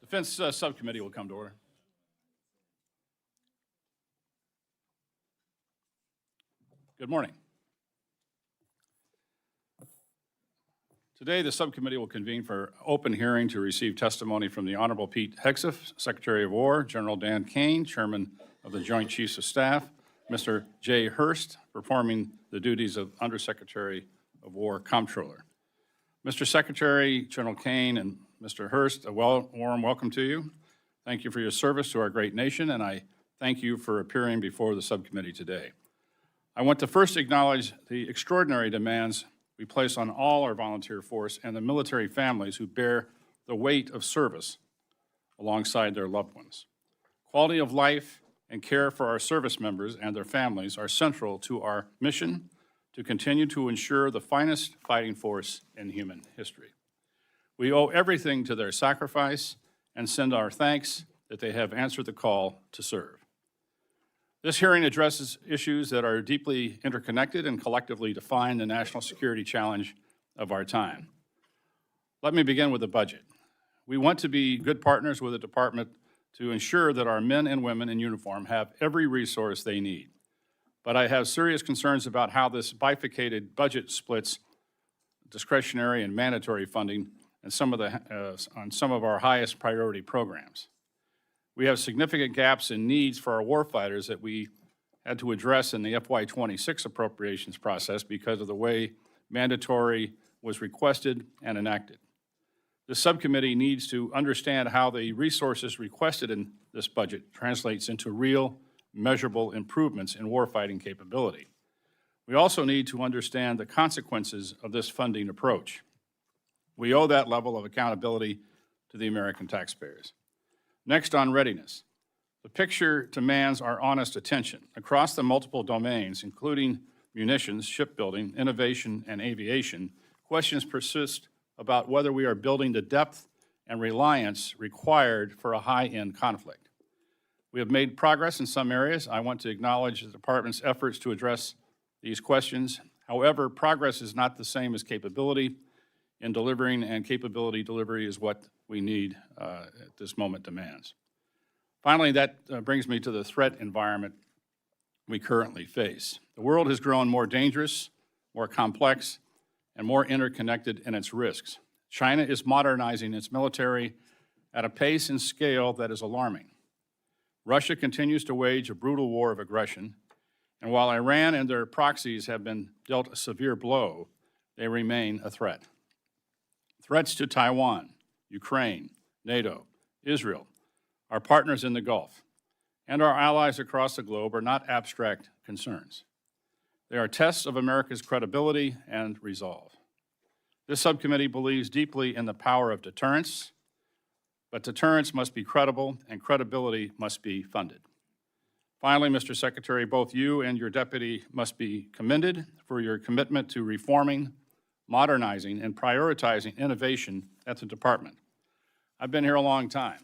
Defense Subcommittee will come to order. Good morning. Today, the subcommittee will convene for open hearing to receive testimony from the Honorable Pete Hegseth, Secretary of War, General Dan Caine, Chairman of the Joint Chiefs of Staff, Mr. Jay Hurst, performing the duties of Undersecretary of War Comptroller. Mr. Secretary, General Caine, and Mr. Hurst, a warm welcome to you. Thank you for your service to our great nation, and I thank you for appearing before the subcommittee today. I want to first acknowledge the extraordinary demands we place on all our volunteer force and the military families who bear the weight of service alongside their loved ones. Quality of life and care for our service members and their families are central to our mission to continue to ensure the finest fighting force in human history. We owe everything to their sacrifice and send our thanks that they have answered the call to serve. This hearing addresses issues that are deeply interconnected and collectively define the national security challenge of our time. Let me begin with the budget. We want to be good partners with the department to ensure that our men and women in uniform have every resource they need. But I have serious concerns about how this bifurcated budget splits discretionary and mandatory funding and on some of our highest priority programs. We have significant gaps in needs for our warfighters that we had to address in the FY26 appropriations process because of the way mandatory was requested and enacted. The subcommittee needs to understand how the resources requested in this budget translates into real, measurable improvements in warfighting capability. We also need to understand the consequences of this funding approach. We owe that level of accountability to the American taxpayers. Next, on readiness. The picture demands our honest attention. Across the multiple domains, including munitions, shipbuilding, innovation, and aviation, questions persist about whether we are building the depth and reliance required for a high-end conflict. We have made progress in some areas. I want to acknowledge the department's efforts to address these questions. However, progress is not the same as capability in delivering, and capability delivery is what we need at this moment demands. Finally, that brings me to the threat environment we currently face. The world has grown more dangerous, more complex, and more interconnected in its risks. China is modernizing its military at a pace and scale that is alarming. Russia continues to wage a brutal war of aggression, and while Iran and their proxies have been dealt a severe blow, they remain a threat. Threats to Taiwan, Ukraine, NATO, Israel, our partners in the Gulf, and our allies across the globe are not abstract concerns. They are tests of America's credibility and resolve. This subcommittee believes deeply in the power of deterrence, but deterrence must be credible and credibility must be funded. Finally, Mr. Secretary, both you and your deputy must be commended for your commitment to reforming, modernizing, and prioritizing innovation at the department. I've been here a long time.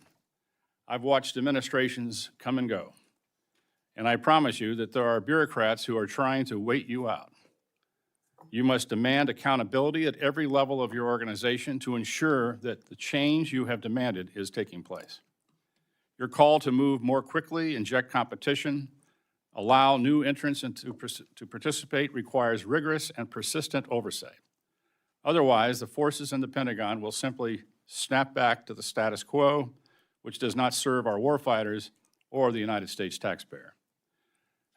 I've watched administrations come and go, and I promise you that there are bureaucrats who are trying to wait you out. You must demand accountability at every level of your organization to ensure that the change you have demanded is taking place. Your call to move more quickly, inject competition, allow new entrants to participate requires rigorous and persistent oversight. Otherwise, the forces in the Pentagon will simply snap back to the status quo, which does not serve our warfighters or the United States taxpayer.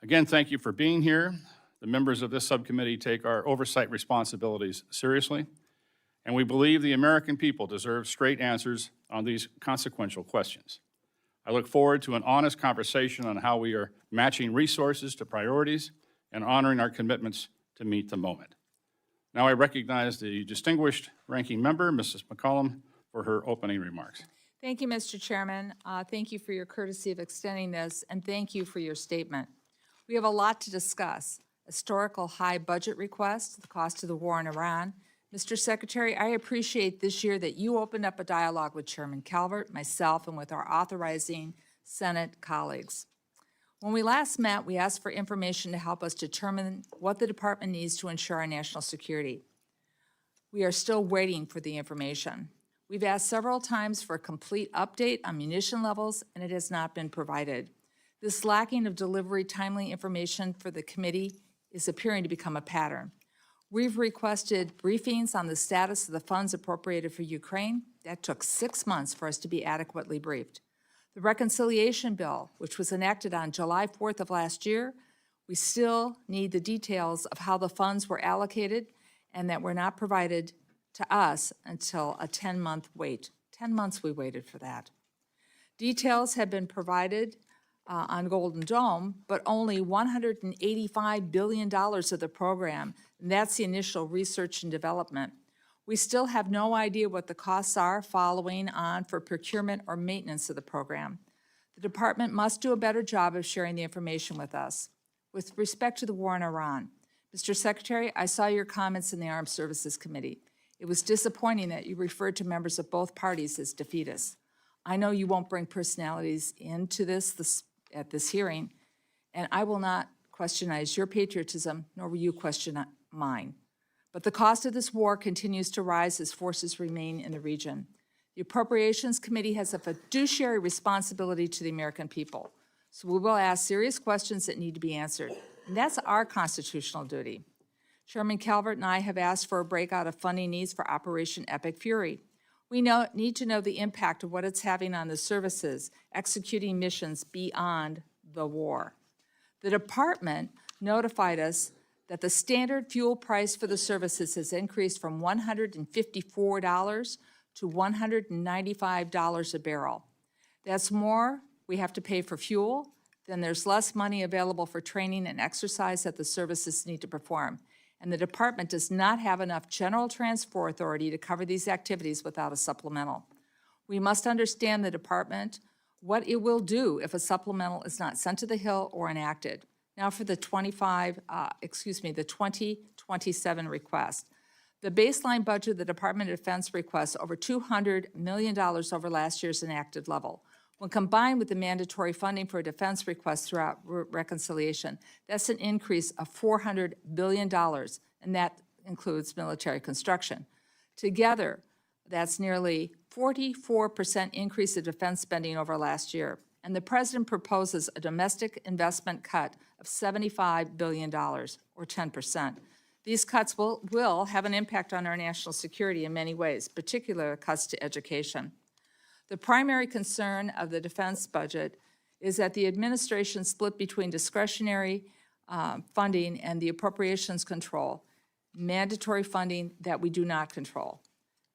Again, thank you for being here. The members of this subcommittee take our oversight responsibilities seriously, and we believe the American people deserve straight answers on these consequential questions. I look forward to an honest conversation on how we are matching resources to priorities and honoring our commitments to meet the moment. Now I recognize the distinguished ranking member, Mrs. McCollum, for her opening remarks. Thank you, Mr. Chairman. Thank you for your courtesy of extending this, and thank you for your statement. We have a lot to discuss. Historical high budget request, the cost of the war in Iran. Mr. Secretary, I appreciate this year that you opened up a dialogue with Chairman Calvert, myself, and with our authorizing Senate colleagues. When we last met, we asked for information to help us determine what the department needs to ensure our national security. We are still waiting for the information. We've asked several times for a complete update on munition levels, and it has not been provided. This lacking of delivery timely information for the committee is appearing to become a pattern. We've requested briefings on the status of the funds appropriated for Ukraine. That took 6 months for us to be adequately briefed. The reconciliation bill, which was enacted on July 4th of last year, we still need the details of how the funds were allocated and that were not provided to us until a 10-month wait. 10 months we waited for that. Details have been provided on Golden Dome, but only $185 billion of the program, and that's the initial research and development. We still have no idea what the costs are following on for procurement or maintenance of the program. The department must do a better job of sharing the information with us. With respect to the war in Iran, Mr. Secretary, I saw your comments in the Armed Services Committee. It was disappointing that you referred to members of both parties as defeatists. I know you won't bring personalities into this at this hearing, and I will not questionize your patriotism, nor will you question mine. But the cost of this war continues to rise as forces remain in the region. The Appropriations Committee has a fiduciary responsibility to the American people, so we will ask serious questions that need to be answered, and that's our constitutional duty. Chairman Calvert and I have asked for a breakout of funding needs for Operation Epic Fury. We need to know the impact of what it's having on the services executing missions beyond the war. The department notified us that the standard fuel price for the services has increased from $154 to $195 a barrel. That's more we have to pay for fuel, then there's less money available for training and exercise that the services need to perform. And the department does not have enough general transfer authority to cover these activities without a supplemental. We must understand the department, what it will do if a supplemental is not sent to the Hill or enacted. Now for the 2027 request. The baseline budget of the Department of Defense requests over $200 million over last year's enacted level. When combined with the mandatory funding for defense requests throughout reconciliation, that's an increase of $400 billion, and that includes military construction. Together, that's nearly 44% increase in defense spending over last year, and the President proposes a domestic investment cut of $75 billion, or 10%. These cuts will have an impact on our national security in many ways, particularly cuts to education. The primary concern of the defense budget is that the administration split between discretionary funding and the appropriations control, mandatory funding that we do not control.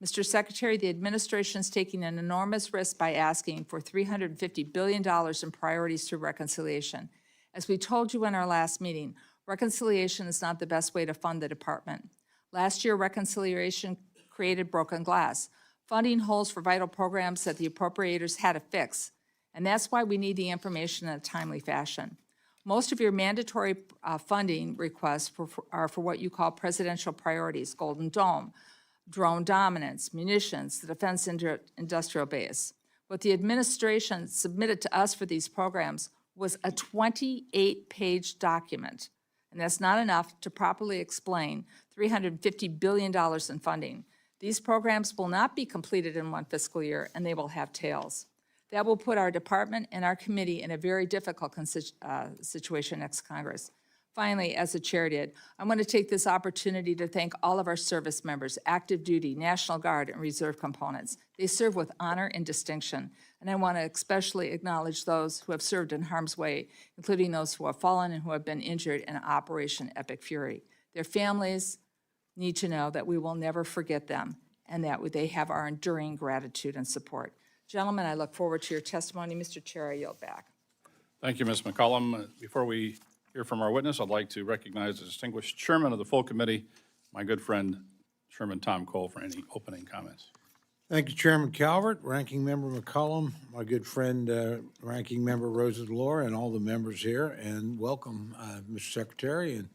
Mr. Secretary, the administration is taking an enormous risk by asking for $350 billion in priorities through reconciliation. As we told you in our last meeting, reconciliation is not the best way to fund the department. Last year, reconciliation created broken glass, funding holes for vital programs that the appropriators had to fix, and that's why we need the information in a timely fashion. Most of your mandatory funding requests are for what you call presidential priorities: Golden Dome, drone dominance, munitions, the defense industrial base. What the administration submitted to us for these programs was a 28-page document, and that's not enough to properly explain $350 billion in funding. These programs will not be completed in one fiscal year, and they will have tails. That will put our department and our committee in a very difficult situation next Congress. Finally, as the chair did, I want to take this opportunity to thank all of our service members, active duty, National Guard, and Reserve components. They serve with honor and distinction, and I want to especially acknowledge those who have served in harm's way, including those who have fallen and who have been injured in Operation Epic Fury. Their families need to know that we will never forget them and that they have our enduring gratitude and support. Gentlemen, I look forward to your testimony. Mr. Chair, I yield back. Thank you, Ms. McCollum. Before we hear from our witness, I'd like to recognize the distinguished chairman of the full committee, my good friend, Chairman Tom Cole, for any opening comments. Thank you, Chairman Calvert, Ranking Member McCollum, my good friend, Ranking Member Rosenlore, and all the members here, and welcome, Mr. Secretary and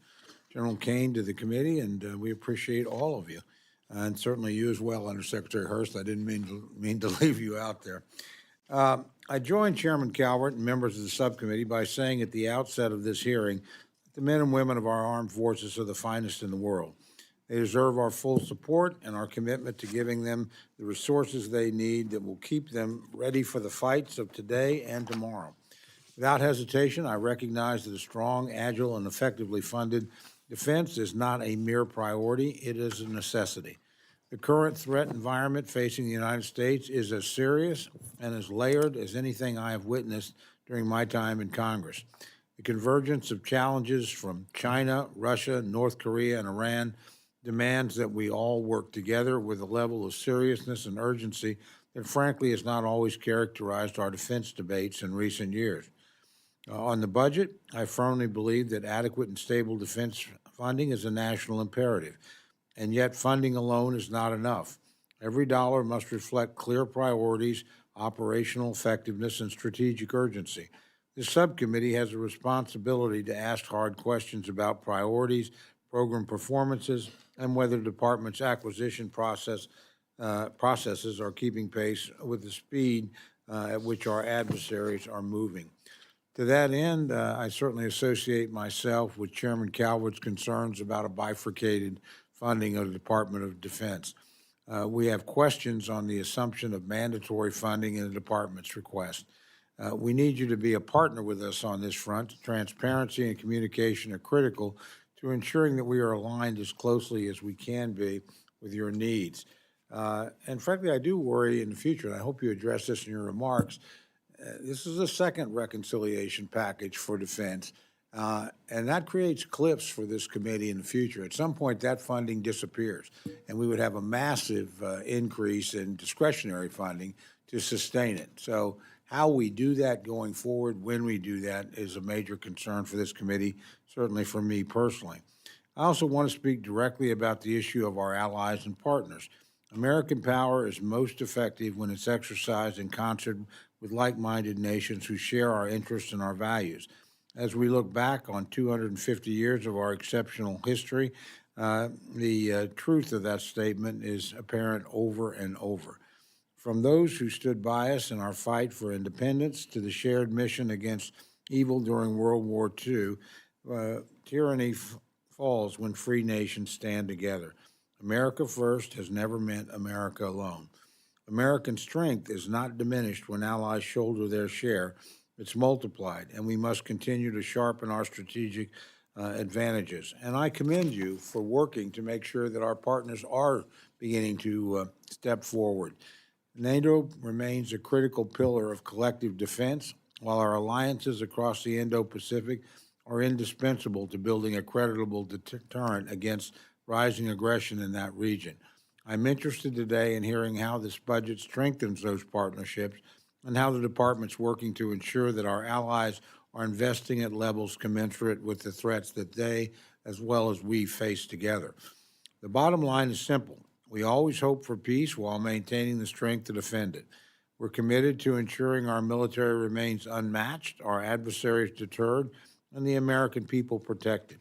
General Caine to the committee, and we appreciate all of you, and certainly you as well, Under Secretary Hurst. I didn't mean to leave you out there. I joined Chairman Calvert and members of the subcommittee by saying at the outset of this hearing that the men and women of our armed forces are the finest in the world. They deserve our full support and our commitment to giving them the resources they need that will keep them ready for the fights of today and tomorrow. Without hesitation, I recognize that a strong, agile, and effectively funded defense is not a mere priority, it is a necessity. The current threat environment facing the United States is as serious and as layered as anything I have witnessed during my time in Congress. The convergence of challenges from China, Russia, North Korea, and Iran demands that we all work together with a level of seriousness and urgency that frankly has not always characterized our defense debates in recent years. On the budget, I firmly believe that adequate and stable defense funding is a national imperative, and yet funding alone is not enough. Every dollar must reflect clear priorities, operational effectiveness, and strategic urgency. This subcommittee has a responsibility to ask hard questions about priorities, program performances, and whether the department's acquisition processes are keeping pace with the speed at which our adversaries are moving. To that end, I certainly associate myself with Chairman Calvert's concerns about a bifurcated funding of the Department of Defense. We have questions on the assumption of mandatory funding in the department's request. We need you to be a partner with us on this front. Transparency and communication are critical to ensuring that we are aligned as closely as we can be with your needs. And frankly, I do worry in the future, and I hope you address this in your remarks. This is the second reconciliation package for defense, and that creates cliffs for this committee in the future. At some point, that funding disappears, and we would have a massive increase in discretionary funding to sustain it. So how we do that going forward, when we do that, is a major concern for this committee, certainly for me personally. I also want to speak directly about the issue of our allies and partners. American power is most effective when it's exercised in concert with like-minded nations who share our interests and our values. As we look back on 250 years of our exceptional history, the truth of that statement is apparent over and over. From those who stood by us in our fight for independence to the shared mission against evil during World War II, tyranny falls when free nations stand together. America first has never meant America alone. American strength is not diminished when allies shoulder their share. It's multiplied, and we must continue to sharpen our strategic advantages. And I commend you for working to make sure that our partners are beginning to step forward. NATO remains a critical pillar of collective defense, while our alliances across the Indo-Pacific are indispensable to building a credible deterrent against rising aggression in that region. I'm interested today in hearing how this budget strengthens those partnerships and how the department's working to ensure that our allies are investing at levels commensurate with the threats that they, as well as we, face together. The bottom line is simple. We always hope for peace while maintaining the strength to defend it. We're committed to ensuring our military remains unmatched, our adversaries deterred, and the American people protected.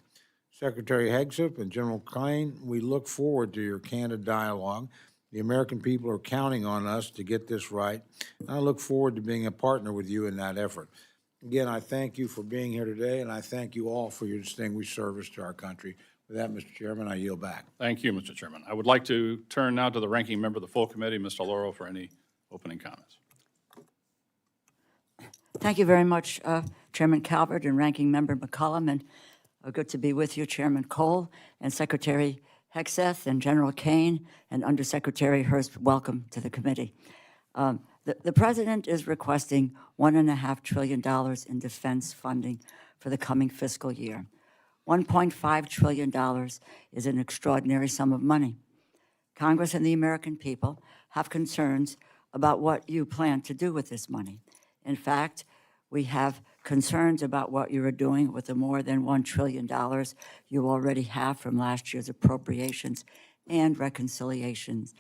Secretary Hegseth and General Caine, we look forward to your candid dialogue. The American people are counting on us to get this right, and I look forward to being a partner with you in that effort. Again, I thank you for being here today, and I thank you all for your distinguished service to our country. With that, Mr. Chairman, I yield back. Thank you, Mr. Chairman. I would like to turn now to the ranking member of the full committee, Mr. Lauro, for any opening comments. Thank you very much, Chairman Calvert and Ranking Member McCollum, and good to be with you, Chairman Cole and Secretary Hegseth and General Caine and Undersecretary Hurst. Welcome to the committee. The President is requesting $1.5 trillion in defense funding for the coming fiscal year. $1.5 trillion is an extraordinary sum of money. Congress and the American people have concerns about what you plan to do with this money. In fact, we have concerns about what you are doing with the more than $1 trillion you already have from last year's appropriations and reconciliations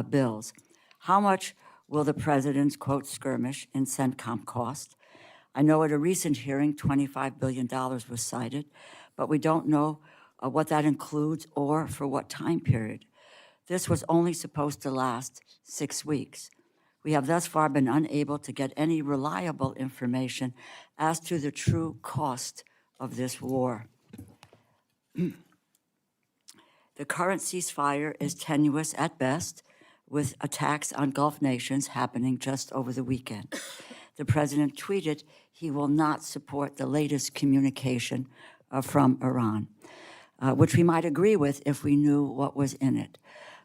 bills. How much will the President's, quote, skirmish in CENTCOM cost? I know at a recent hearing, $25 billion was cited, but we don't know what that includes or for what time period. This was only supposed to last 6 weeks. We have thus far been unable to get any reliable information as to the true cost of this war. The current ceasefire is tenuous at best, with attacks on Gulf nations happening just over the weekend. The president tweeted he will not support the latest communication from Iran, which we might agree with if we knew what was in it.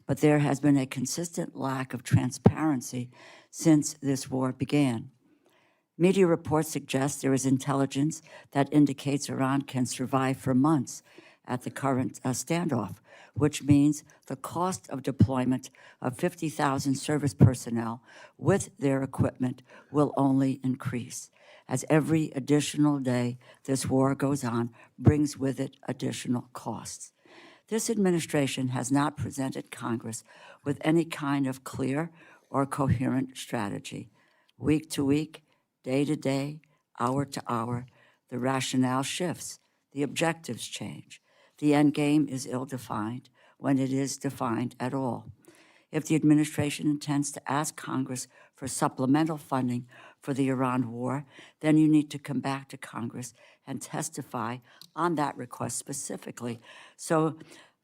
But there has been a consistent lack of transparency since this war began. Media reports suggest there is intelligence that indicates Iran can survive for months at the current standoff, which means the cost of deployment of 50,000 service personnel with their equipment will only increase, as every additional day this war goes on brings with it additional costs. This administration has not presented Congress with any kind of clear or coherent strategy. Week to week, day to day, hour to hour, the rationale shifts, the objectives change. The end game is ill-defined when it is defined at all. If the administration intends to ask Congress for supplemental funding for the Iran war, then you need to come back to Congress and testify on that request specifically so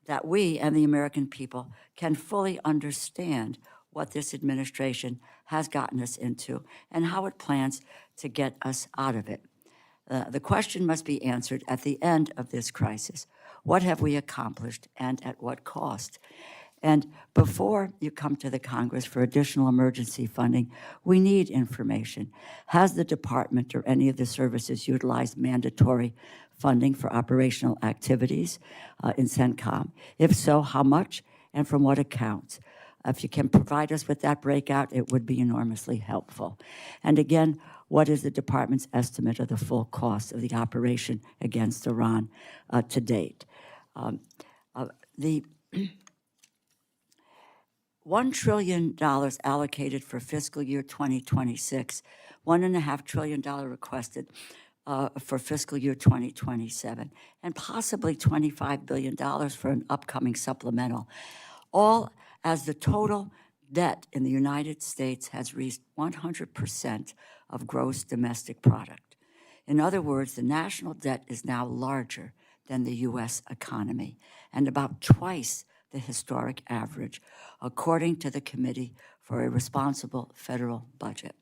that we and the American people can fully understand what this administration has gotten us into and how it plans to get us out of it. The question must be answered at the end of this crisis. What have we accomplished and at what cost? And before you come to the Congress for additional emergency funding, we need information. Has the department or any of the services utilized mandatory funding for operational activities in CENTCOM? If so, how much and from what accounts? If you can provide us with that breakout, it would be enormously helpful. And again, what is the department's estimate of the full cost of the operation against Iran to date? The $1 trillion allocated for fiscal year 2026, $1.5 trillion requested for fiscal year 2027, and possibly $25 billion for an upcoming supplemental, all as the total debt in the United States has reached 100% of gross domestic product. In other words, the national debt is now larger than the U.S. economy and about twice the historic average, according to the Committee for a Responsible Federal Budget.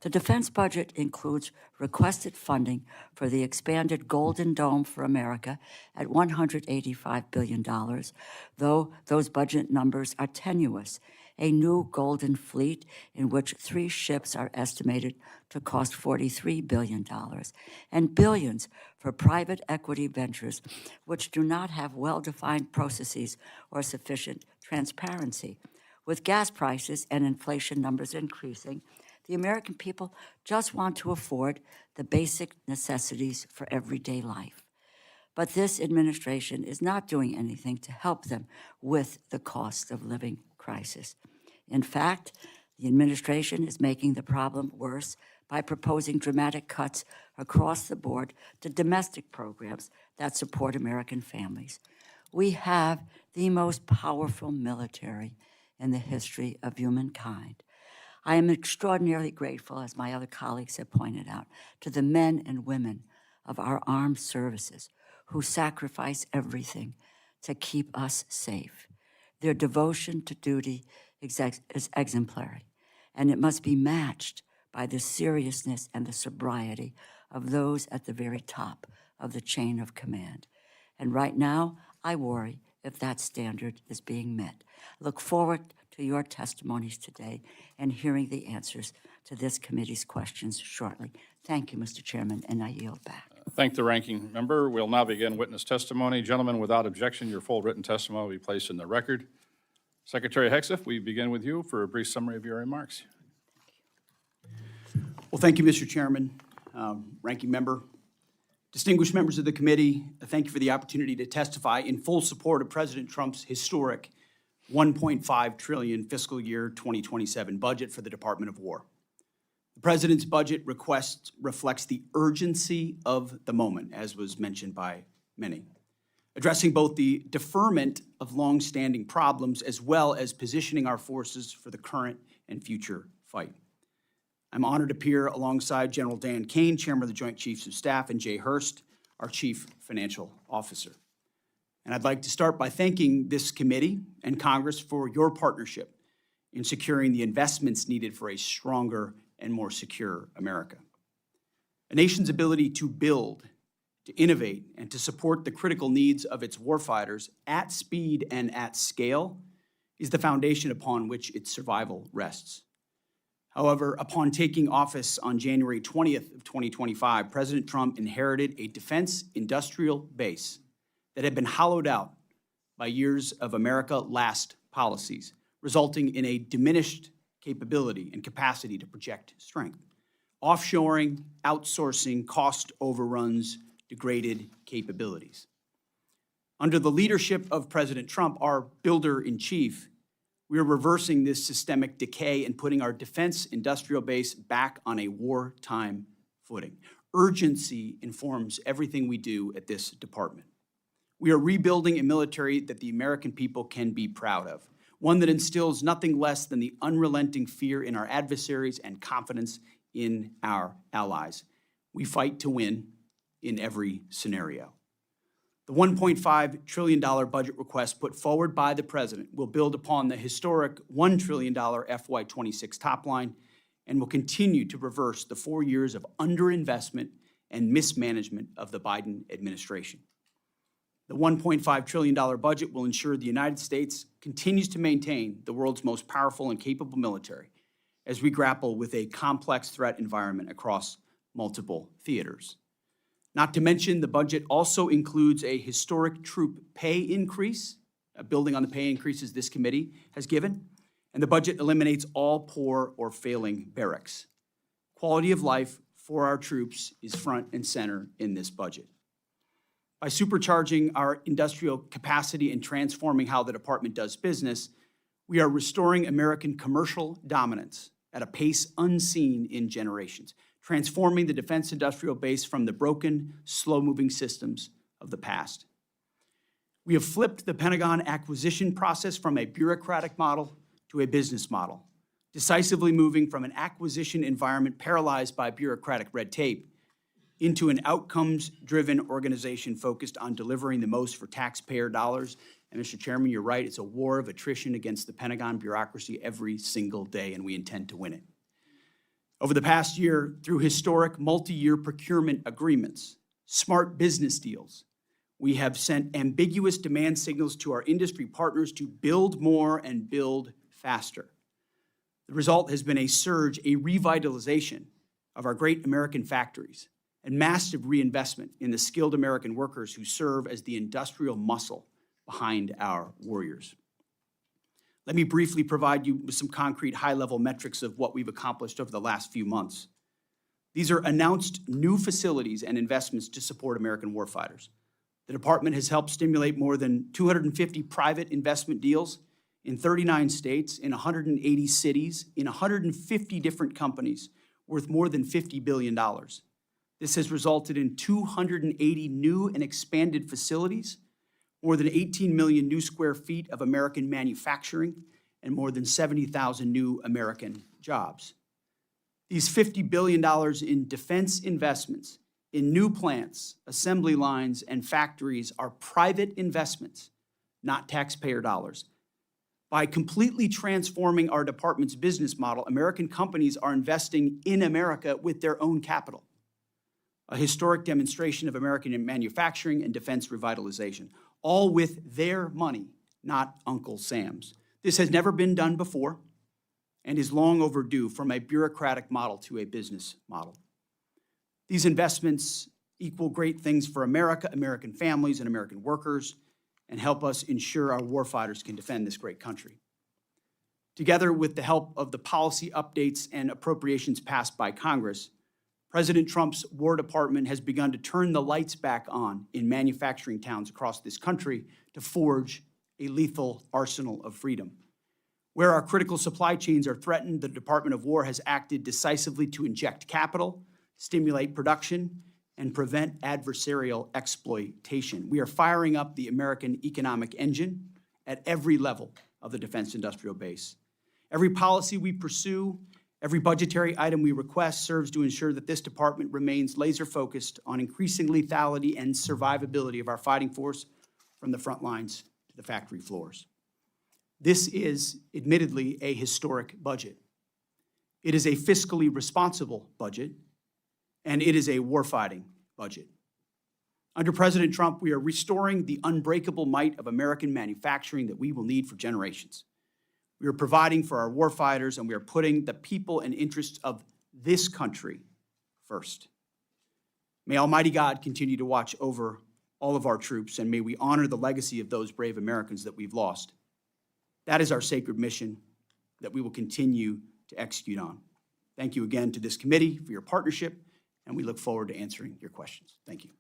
The defense budget includes requested funding for the expanded Golden Dome for America at $185 billion, though those budget numbers are tenuous. A new Golden Fleet, in which 3 ships are estimated to cost $43 billion, and billions for private equity ventures, which do not have well-defined processes or sufficient transparency. With gas prices and inflation numbers increasing, the American people just want to afford the basic necessities for everyday life. But this administration is not doing anything to help them with the cost of living crisis. In fact, the administration is making the problem worse by proposing dramatic cuts across the board to domestic programs that support American families. We have the most powerful military in the history of humankind. I am extraordinarily grateful, as my other colleagues have pointed out, to the men and women of our armed services who sacrifice everything to keep us safe. Their devotion to duty is exemplary, and it must be matched by the seriousness and the sobriety of those at the very top of the chain of command. And right now, I worry if that standard is being met. I look forward to your testimonies today and hearing the answers to this committee's questions shortly. Thank you, Mr. Chairman, and I yield back. Thank the ranking member. We'll now begin witness testimony. Gentlemen, without objection, your full written testimony will be placed in the record. Secretary Hegseth, we begin with you for a brief summary of your remarks. Well, thank you, Mr. Chairman, ranking member, distinguished members of the committee. Thank you for the opportunity to testify in full support of President Trump's historic $1.5 trillion fiscal year 2027 budget for the Department of War. The President's budget request reflects the urgency of the moment, as was mentioned by many, addressing both the deferment of longstanding problems as well as positioning our forces for the current and future fight. I'm honored to appear alongside General Dan Caine, Chairman of the Joint Chiefs of Staff, and Jay Hurst, our Chief Financial Officer. And I'd like to start by thanking this committee and Congress for your partnership in securing the investments needed for a stronger and more secure America. A nation's ability to build, to innovate, and to support the critical needs of its warfighters at speed and at scale is the foundation upon which its survival rests. However, upon taking office on January 20th of 2025, President Trump inherited a defense industrial base that had been hollowed out by years of America Last policies, resulting in a diminished capability and capacity to project strength. Offshoring, outsourcing, cost overruns, degraded capabilities. Under the leadership of President Trump, our builder-in-chief, we are reversing this systemic decay and putting our defense industrial base back on a wartime footing. Urgency informs everything we do at this department. We are rebuilding a military that the American people can be proud of, one that instills nothing less than the unrelenting fear in our adversaries and confidence in our allies. We fight to win in every scenario. The $1.5 trillion budget request put forward by the President will build upon the historic $1 trillion FY26 top line and will continue to reverse the 4 years of underinvestment and mismanagement of the Biden administration. The $1.5 trillion budget will ensure the United States continues to maintain the world's most powerful and capable military as we grapple with a complex threat environment across multiple theaters. Not to mention, the budget also includes a historic troop pay increase, building on the pay increases this committee has given, and the budget eliminates all poor or failing barracks. Quality of life for our troops is front and center in this budget. By supercharging our industrial capacity and transforming how the department does business, we are restoring American commercial dominance at a pace unseen in generations, transforming the defense industrial base from the broken, slow-moving systems of the past. We have flipped the Pentagon acquisition process from a bureaucratic model to a business model, decisively moving from an acquisition environment paralyzed by bureaucratic red tape into an outcomes-driven organization focused on delivering the most for taxpayer dollars. And Mr. Chairman, you're right, it's a war of attrition against the Pentagon bureaucracy every single day, and we intend to win it. Over the past year, through historic multi-year procurement agreements, smart business deals, we have sent ambiguous demand signals to our industry partners to build more and build faster. The result has been a surge, a revitalization of our great American factories and massive reinvestment in the skilled American workers who serve as the industrial muscle behind our warriors. Let me briefly provide you with some concrete high-level metrics of what we've accomplished over the last few months. These are announced new facilities and investments to support American warfighters. The department has helped stimulate more than 250 private investment deals in 39 states, in 180 cities, in 150 different companies, worth more than $50 billion. This has resulted in 280 new and expanded facilities, more than 18 million new square feet of American manufacturing, and more than 70,000 new American jobs. These $50 billion in defense investments in new plants, assembly lines, and factories are private investments, not taxpayer dollars. By completely transforming our department's business model, American companies are investing in America with their own capital, a historic demonstration of American manufacturing and defense revitalization, all with their money, not Uncle Sam's. This has never been done before and is long overdue from a bureaucratic model to a business model. These investments equal great things for America, American families, and American workers, and help us ensure our warfighters can defend this great country. Together with the help of the policy updates and appropriations passed by Congress, President Trump's War Department has begun to turn the lights back on in manufacturing towns across this country to forge a lethal arsenal of freedom. Where our critical supply chains are threatened, the Department of War has acted decisively to inject capital, stimulate production, and prevent adversarial exploitation. We are firing up the American economic engine at every level of the defense industrial base. Every policy we pursue, every budgetary item we request serves to ensure that this department remains laser-focused on increasing lethality and survivability of our fighting force from the front lines to the factory floors. This is admittedly a historic budget. It is a fiscally responsible budget, and it is a warfighting budget. Under President Trump, we are restoring the unbreakable might of American manufacturing that we will need for generations. We are providing for our warfighters, and we are putting the people and interests of this country first. May Almighty God continue to watch over all of our troops, and may we honor the legacy of those brave Americans that we've lost. That is our sacred mission that we will continue to execute on. Thank you again to this committee for your partnership, and we look forward to answering your questions. Thank you.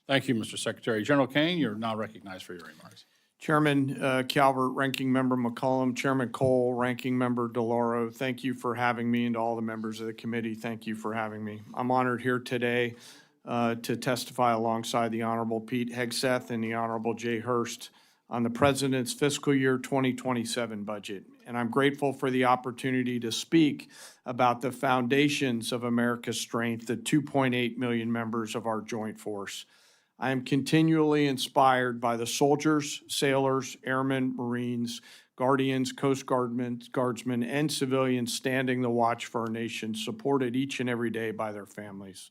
Thank you, Mr. Secretary. General Caine, you're now recognized for your remarks. Chairman Calvert, Ranking Member McCollum, Chairman Cole, Ranking Member DeLauro, thank you for having me, and to all the members of the committee, thank you for having me. I'm honored here today to testify alongside the Honorable Pete Hegseth and the Honorable Jay Hurst on the President's fiscal year 2027 budget. And I'm grateful for the opportunity to speak about the foundations of America's strength, the 2.8 million members of our joint force. I am continually inspired by the soldiers, sailors, airmen, Marines, Guardians, Coast Guardsmen, and civilians standing the watch for our nation, supported each and every day by their families.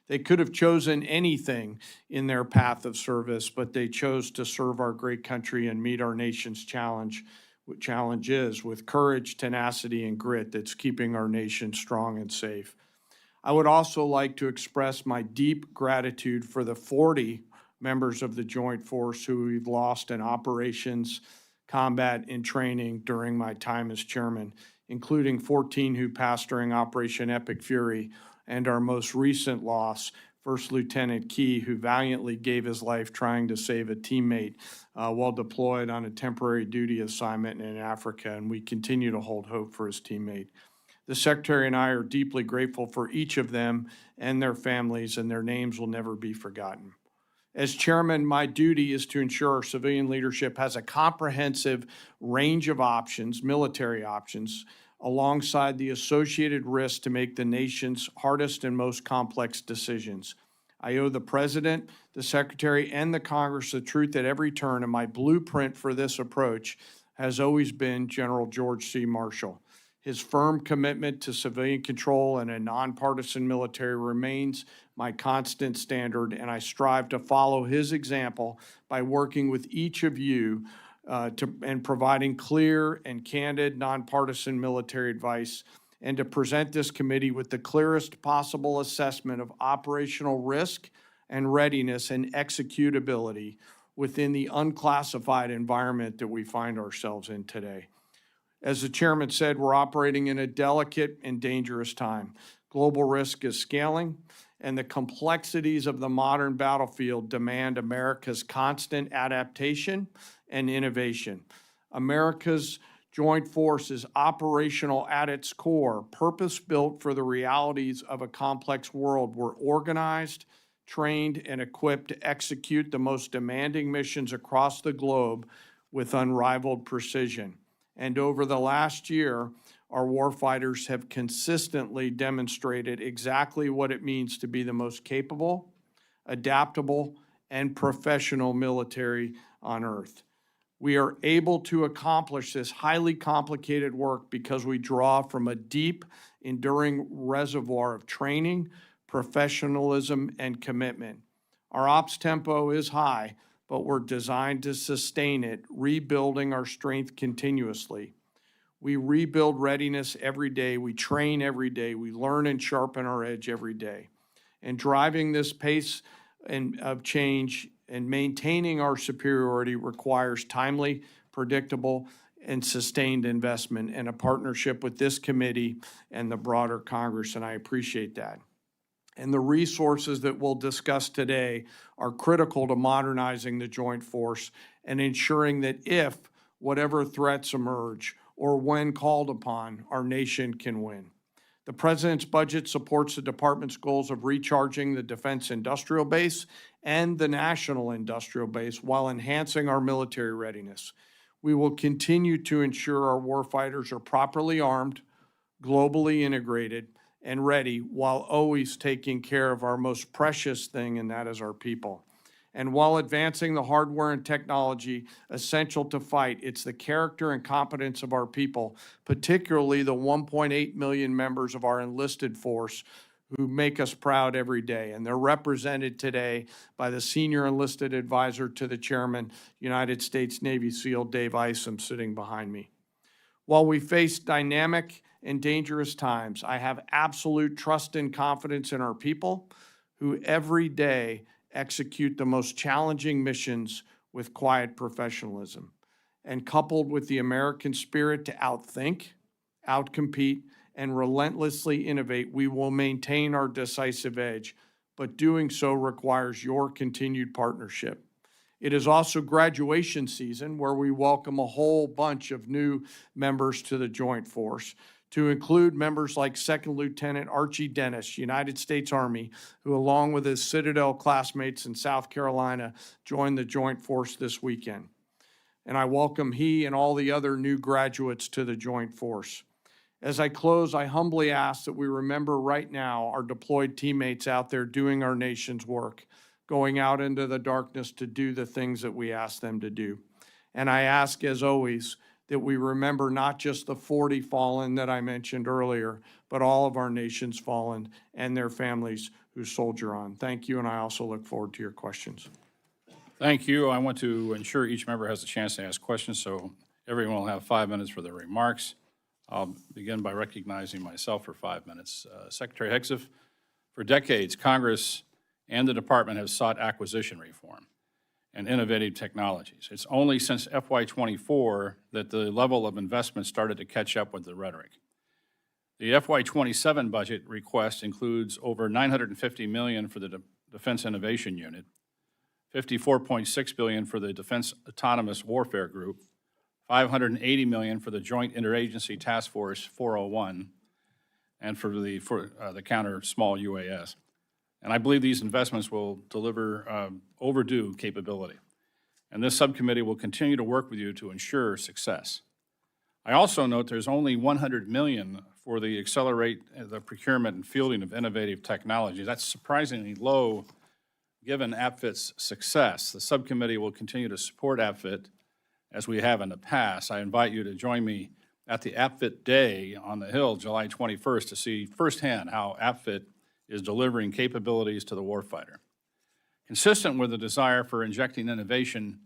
They could have chosen anything in their path of service, but they chose to serve our great country and meet our nation's challenges with courage, tenacity, and grit that's keeping our nation strong and safe. I would also like to express my deep gratitude for the 40 members of the Joint Force who we've lost in operations, combat, and training during my time as chairman, including 14 who passed during Operation Epic Fury, and our most recent loss, First Lieutenant Key, who valiantly gave his life trying to save a teammate while deployed on a temporary duty assignment in Africa, and we continue to hold hope for his teammate. The Secretary and I are deeply grateful for each of them and their families, and their names will never be forgotten. As chairman, my duty is to ensure our civilian leadership has a comprehensive range of options, military options, alongside the associated risks to make the nation's hardest and most complex decisions. I owe the President, the Secretary, and the Congress the truth at every turn, and my blueprint for this approach has always been General George C. Marshall. His firm commitment to civilian control and a nonpartisan military remains my constant standard, and I strive to follow his example by working with each of you and providing clear and candid nonpartisan military advice, and to present this committee with the clearest possible assessment of operational risk and readiness and executability within the unclassified environment that we find ourselves in today. As the chairman said, we're operating in a delicate and dangerous time. Global risk is scaling, and the complexities of the modern battlefield demand America's constant adaptation and innovation. America's joint force is operational at its core, purpose-built for the realities of a complex world. We're organized, trained, and equipped to execute the most demanding missions across the globe with unrivaled precision. And over the last year, our warfighters have consistently demonstrated exactly what it means to be the most capable, adaptable, and professional military on earth. We are able to accomplish this highly complicated work because we draw from a deep, enduring reservoir of training, professionalism, and commitment. Our ops tempo is high, but we're designed to sustain it, rebuilding our strength continuously. We rebuild readiness every day, we train every day, we learn and sharpen our edge every day. And driving this pace of change and maintaining our superiority requires timely, predictable, and sustained investment and a partnership with this committee and the broader Congress, and I appreciate that. And the resources that we'll discuss today are critical to modernizing the joint force and ensuring that if whatever threats emerge or when called upon, our nation can win. The President's budget supports the Department's goals of recharging the defense industrial base and the national industrial base while enhancing our military readiness. We will continue to ensure our warfighters are properly armed, globally integrated, and ready while always taking care of our most precious thing, and that is our people. And while advancing the hardware and technology essential to fight, it's the character and competence of our people, particularly the 1.8 million members of our enlisted force who make us proud every day. And they're represented today by the Senior Enlisted Advisor to the Chairman, United States Navy SEAL Dave Isom, sitting behind me. While we face dynamic and dangerous times, I have absolute trust and confidence in our people who every day execute the most challenging missions with quiet professionalism. And coupled with the American spirit to outthink, outcompete, and relentlessly innovate, we will maintain our decisive edge, but doing so requires your continued partnership. It is also graduation season, where we welcome a whole bunch of new members to the Joint Force, to include members like Second Lieutenant Archie Dennis, United States Army, who along with his Citadel classmates in South Carolina joined the Joint Force this weekend. And I welcome he and all the other new graduates to the Joint Force. As I close, I humbly ask that we remember right now our deployed teammates out there doing our nation's work, going out into the darkness to do the things that we ask them to do. And I ask, as always, that we remember not just the 40 fallen that I mentioned earlier, but all of our nation's fallen and their families who soldier on. Thank you, and I also look forward to your questions. Thank you. I want to ensure each member has a chance to ask questions, so everyone will have 5 minutes for their remarks. I'll begin by recognizing myself for 5 minutes. Secretary Hegseth, for decades, Congress and the department have sought acquisition reform and innovative technologies. It's only since FY24 that the level of investment started to catch up with the rhetoric. The FY27 budget request includes over $950 million for the Defense Innovation Unit, $54.6 billion for the Defense Autonomous Warfare Group, $580 million for the Joint Interagency Task Force 401, and for the counter small UAS. And I believe these investments will deliver overdue capability. And this subcommittee will continue to work with you to ensure success. I also note there's only $100 million for the accelerate the procurement and fielding of innovative technology. That's surprisingly low given APFIT's success. The subcommittee will continue to support APFIT as we have in the past. I invite you to join me at the APFIT Day on the Hill, July 21st, to see firsthand how APFIT is delivering capabilities to the warfighter. Consistent with the desire for injecting innovation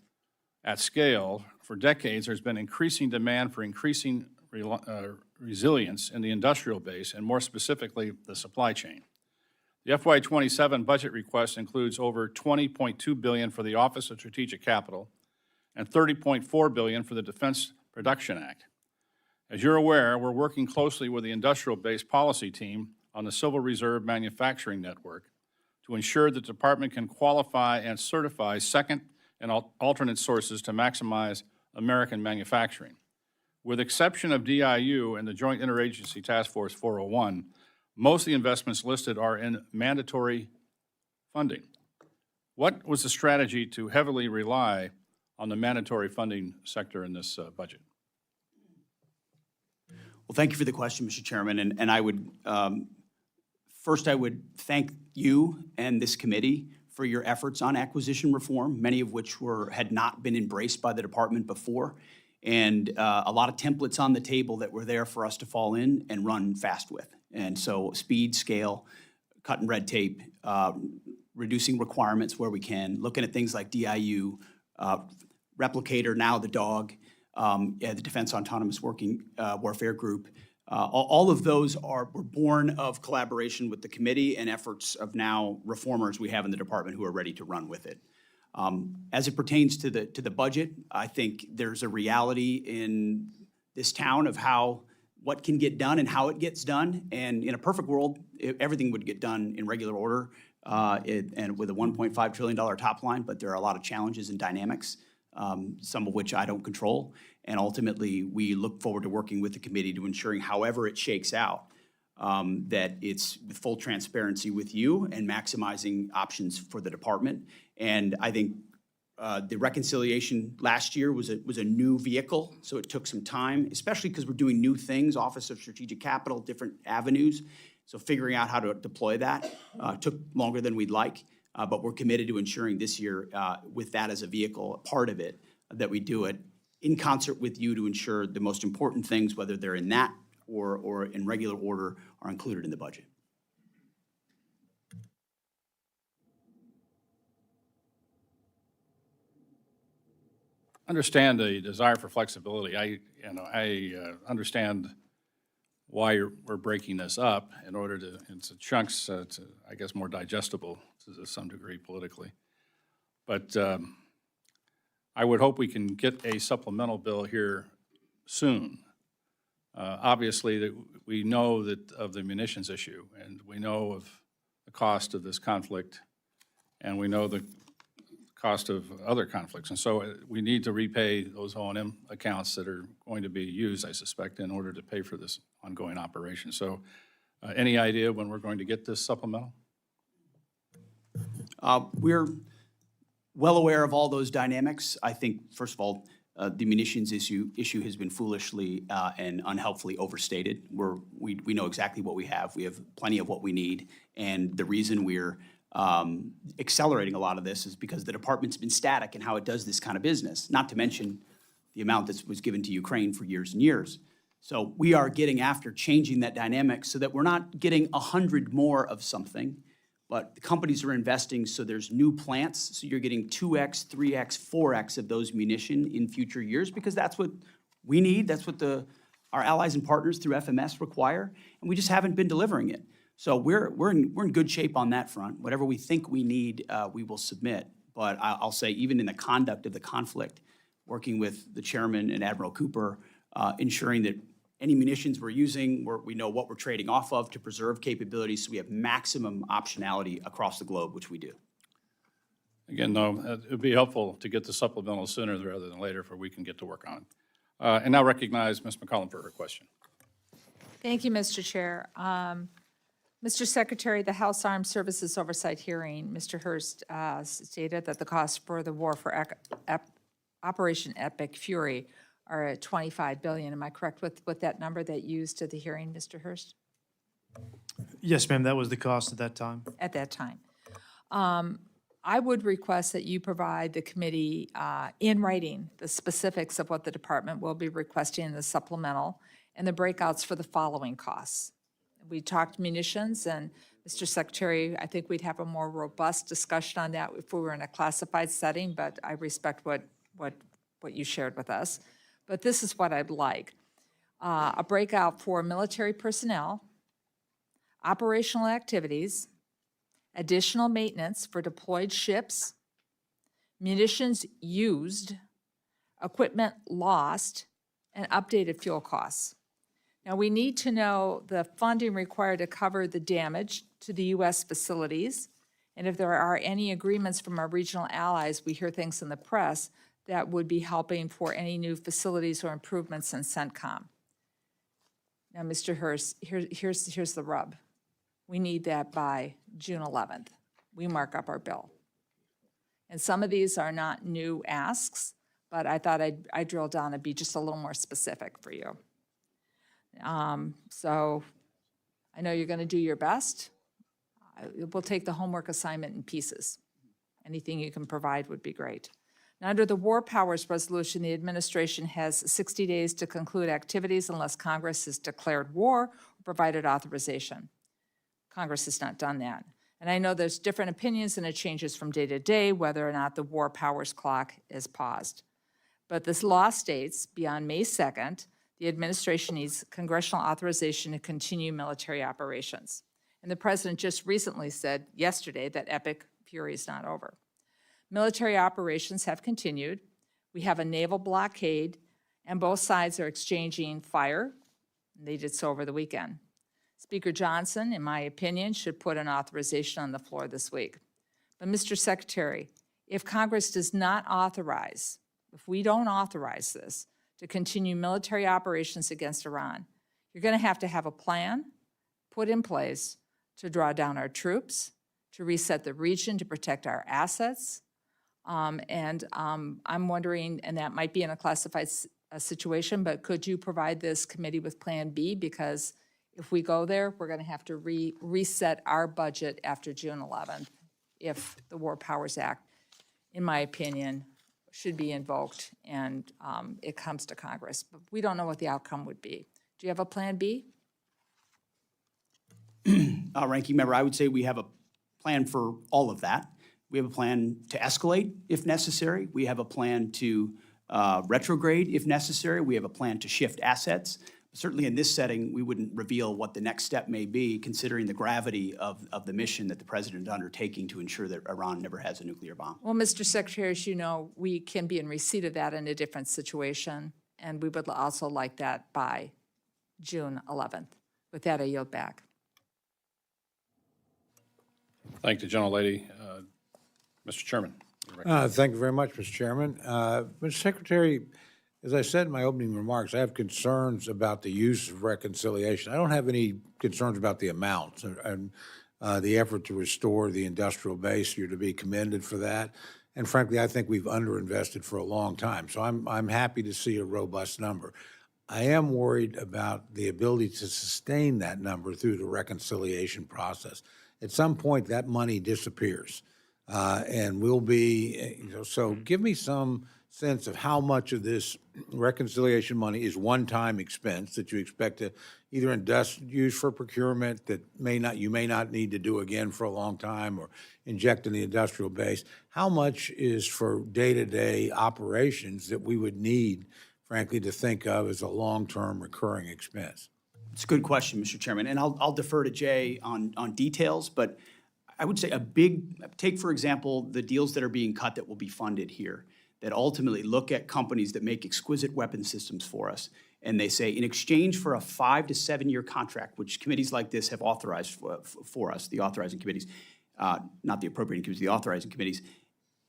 at scale, for decades there's been increasing demand for increasing resilience in the industrial base, and more specifically, the supply chain. The FY27 budget request includes over $20.2 billion for the Office of Strategic Capital and $30.4 billion for the Defense Production Act. As you're aware, we're working closely with the industrial-based policy team on the Civil Reserve Manufacturing Network to ensure the department can qualify and certify second and alternate sources to maximize American manufacturing. With exception of DIU and the Joint Interagency Task Force 401, most of the investments listed are in mandatory funding. What was the strategy to heavily rely on the mandatory funding sector in this budget? Well, thank you for the question, Mr. Chairman. And I would, first I would thank you and this committee for your efforts on acquisition reform, many of which had not been embraced by the department before, and a lot of templates on the table that were there for us to fall in and run fast with. And so speed, scale, cutting red tape, reducing requirements where we can, looking at things like DIU, Replicator, now the DOG, the Defense Autonomous Warfare Group. All of those were born of collaboration with the committee and efforts of now reformers we have in the department who are ready to run with it. As it pertains to the budget, I think there's a reality in this town of what can get done and how it gets done. And in a perfect world, everything would get done in regular order and with a $1.5 trillion top line, but there are a lot of challenges and dynamics, some of which I don't control. And ultimately, we look forward to working with the committee to ensuring, however it shakes out, that it's with full transparency with you and maximizing options for the department. And I think the reconciliation last year was a new vehicle, so it took some time, especially because we're doing new things, Office of Strategic Capital, different avenues. So figuring out how to deploy that took longer than we'd like. but we're committed to ensuring this year, with that as a vehicle, a part of it, that we do it in concert with you to ensure the most important things, whether they're in that or in regular order, are included in the budget. Understand the desire for flexibility. I understand why we're breaking this up in order to, into chunks, to, I guess, more digestible to some degree politically. But I would hope we can get a supplemental bill here soon. Obviously, that we know that of the munitions issue, and we know of the cost of this conflict, and we know the cost of other conflicts. And so we need to repay those O&M accounts that are going to be used, I suspect, in order to pay for this ongoing operation. So any idea when we're going to get this supplemental? We're well aware of all those dynamics. I think, first of all, the munitions issue has been foolishly and unhelpfully overstated. We know exactly what we have. We have plenty of what we need. And the reason we're accelerating a lot of this is because the department's been static in how it does this kind of business, not to mention the amount that was given to Ukraine for years and years. So we are getting after changing that dynamic so that we're not getting 100 more of something, but the companies are investing so there's new plants, so you're getting 2x, 3x, 4x of those munition in future years, because that's what we need, that's what our allies and partners through FMS require, and we just haven't been delivering it. So we're in good shape on that front. Whatever we think we need, we will submit. But I'll say, even in the conduct of the conflict, working with the chairman and Admiral Cooper, ensuring that any munitions we're using, we know what we're trading off of to preserve capabilities, so we have maximum optionality across the globe, which we do. Again, though, it would be helpful to get the supplemental sooner rather than later, for we can get to work on it. And now recognize Ms. McCollum for her question. Thank you, Mr. Chair. Mr. Secretary, the House Armed Services Oversight Hearing, Mr. Hurst stated that the costs for the war for Operation Epic Fury are at $25 billion. Am I correct with that number that you used at the hearing, Mr. Hurst? Yes, ma'am, that was the cost at that time. At that time. I would request that you provide the committee in writing the specifics of what the department will be requesting in the supplemental and the breakouts for the following costs. We talked munitions, and Mr. Secretary, I think we'd have a more robust discussion on that if we were in a classified setting, but I respect what you shared with us. But this is what I'd like. A breakout for military personnel, operational activities, additional maintenance for deployed ships, munitions used, equipment lost, and updated fuel costs. Now, we need to know the funding required to cover the damage to the U.S. facilities, and if there are any agreements from our regional allies, we hear things in the press, that would be helping for any new facilities or improvements in CENTCOM. Now, Mr. Hurst, here's the rub. We need that by June 11th. We mark up our bill. And some of these are not new asks, but I thought I'd drill down and be just a little more specific for you. So I know you're going to do your best. We'll take the homework assignment in pieces. Anything you can provide would be great. Now, under the War Powers Resolution, the administration has 60 days to conclude activities unless Congress has declared war or provided authorization. Congress has not done that. And I know there's different opinions and it changes from day to day whether or not the War Powers clock is paused. But this law states beyond May 2nd, the administration needs congressional authorization to continue military operations. And the president just recently said yesterday that Epic Fury is not over. Military operations have continued. We have a naval blockade, and both sides are exchanging fire. They did so over the weekend. Speaker Johnson, in my opinion, should put an authorization on the floor this week. But Mr. Secretary, if Congress does not authorize, if we don't authorize this, to continue military operations against Iran, you're going to have a plan put in place to draw down our troops, to reset the region, to protect our assets. I'm wondering, and that might be in a classified situation, but could you provide this committee with Plan B? Because if we go there, we're going to have to reset our budget after June 11th if the War Powers Act, in my opinion, should be invoked and it comes to Congress. But we don't know what the outcome would be. Do you have a plan B? Ranking member, I would say we have a plan for all of that. We have a plan to escalate if necessary. We have a plan to retrograde if necessary. We have a plan to shift assets. Certainly in this setting, we wouldn't reveal what the next step may be, considering the gravity of the mission that the president is undertaking to ensure that Iran never has a nuclear bomb. Well, Mr. Secretary, as you know, we can be in receipt of that in a different situation, and we would also like that by June 11th. With that, I yield back. Thank the gentlelady. Mr. Chairman. Thank you very much, Mr. Chairman. Mr. Secretary, as I said in my opening remarks, I have concerns about the use of reconciliation. I don't have any concerns about the amounts and the effort to restore the industrial base. You're to be commended for that. And frankly, I think we've underinvested for a long time. So I'm happy to see a robust number. I am worried about the ability to sustain that number through the reconciliation process. At some point, that money disappears. And we'll be, so give me some sense of how much of this reconciliation money is one-time expense that you expect to either use for procurement that you may not need to do again for a long time, or inject in the industrial base. How much is for day-to-day operations that we would need, frankly, to think of as a long-term recurring expense? It's a good question, Mr. Chairman, and I'll defer to Jay on details, but I would say take, for example, the deals that are being cut that will be funded here, that ultimately look at companies that make exquisite weapon systems for us, and they say, in exchange for a 5 to 7 year contract, which committees like this have authorized for us, the authorizing committees, not the appropriating committees, the authorizing committees,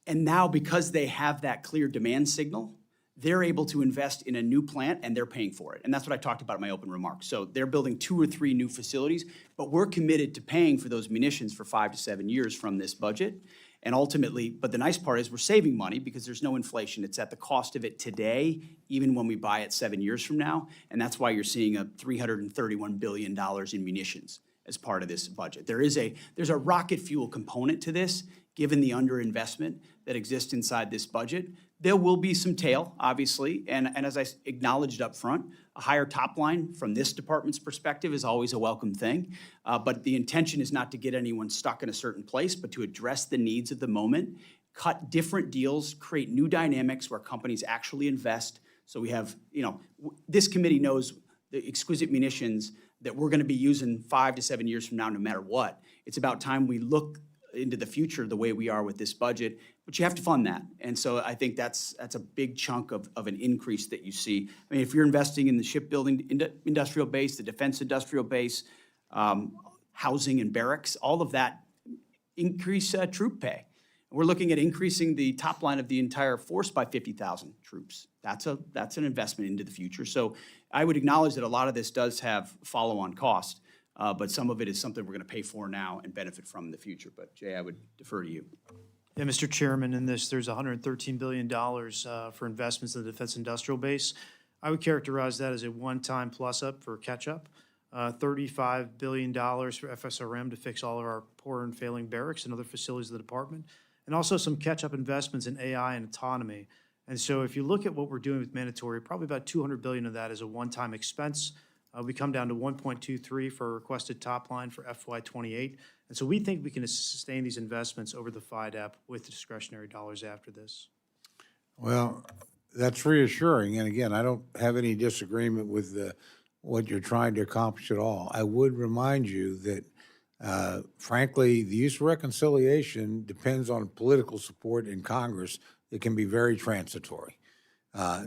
and now because they have that clear demand signal, they're able to invest in a new plant and they're paying for it. And that's what I talked about in my open remarks. So they're building 2 or 3 new facilities, but we're committed to paying for those munitions for 5 to 7 years from this budget. And ultimately, but the nice part is we're saving money because there's no inflation. It's at the cost of it today, even when we buy it 7 years from now. And that's why you're seeing a $331 billion in munitions as part of this budget. There's a rocket fuel component to this, given the underinvestment that exists inside this budget. There will be some tail, obviously, and as I acknowledged up front, a higher top line from this department's perspective is always a welcome thing. But the intention is not to get anyone stuck in a certain place, but to address the needs of the moment, cut different deals, create new dynamics where companies actually invest. So we have, this committee knows the exquisite munitions that we're going to be using 5 to 7 years from now, no matter what. It's about time we look into the future the way we are with this budget, but you have to fund that. And so I think that's a big chunk of an increase that you see. I mean, if you're investing in the shipbuilding industrial base, the defense industrial base, housing and barracks, all of that increase troop pay. We're looking at increasing the top line of the entire force by 50,000 troops. That's an investment into the future. So I would acknowledge that a lot of this does have follow-on cost. But some of it is something we're going to pay for now and benefit from in the future. But Jay, I would defer to you. Yeah, Mr. Chairman, in this, there's $113 billion for investments in the defense industrial base. I would characterize that as a one-time plus-up for catch-up. $35 billion for FSRM to fix all of our poor and failing barracks and other facilities of the department, and also some catch-up investments in AI and autonomy. And so if you look at what we're doing with mandatory, probably about $200 billion of that is a one-time expense. We come down to 1.23 for a requested top line for FY28. And so we think we can sustain these investments over the FYDP with the discretionary dollars after this. Well, that's reassuring. And again, I don't have any disagreement with what you're trying to accomplish at all. I would remind you that, frankly, the use of reconciliation depends on political support in Congress. It can be very transitory.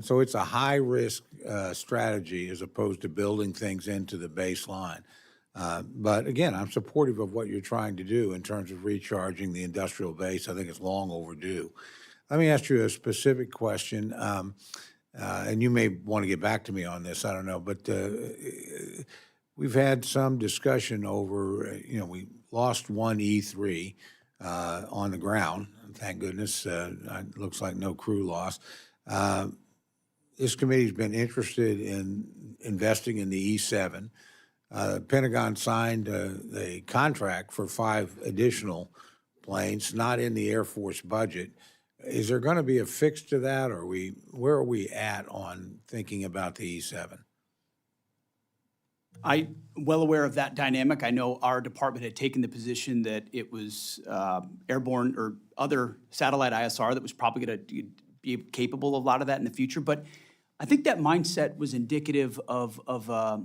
So it's a high-risk strategy as opposed to building things into the baseline. But again, I'm supportive of what you're trying to do in terms of recharging the industrial base. I think it's long overdue. Let me ask you a specific question, and you may want to get back to me on this, I don't know, but we've had some discussion over, we lost one E3 on the ground, thank goodness. It looks like no crew loss. This committee's been interested in investing in the E7. Pentagon signed a contract for 5 additional planes, not in the Air Force budget. Is there going to be a fix to that, or where are we at on thinking about the E7? I'm well aware of that dynamic. I know our department had taken the position that it was airborne or other satellite ISR that was probably going to be capable of a lot of that in the future. But I think that mindset was indicative of a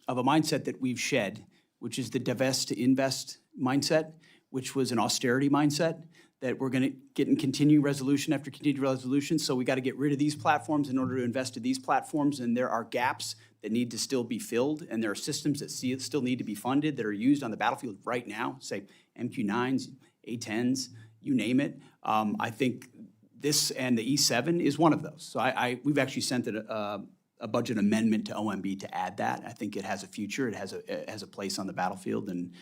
mindset that we've shed, which is the divest to invest mindset, which was an austerity mindset that we're going to get in continuing resolution after continued resolution. So we got to get rid of these platforms in order to invest in these platforms. And there are gaps that need to still be filled. And there are systems that still need to be funded that are used on the battlefield right now, say MQ-9s, A-10s, you name it. I think this and the E7 is one of those. So we've actually sent a budget amendment to OMB to add that. I think it has a future. It has a place on the battlefield, and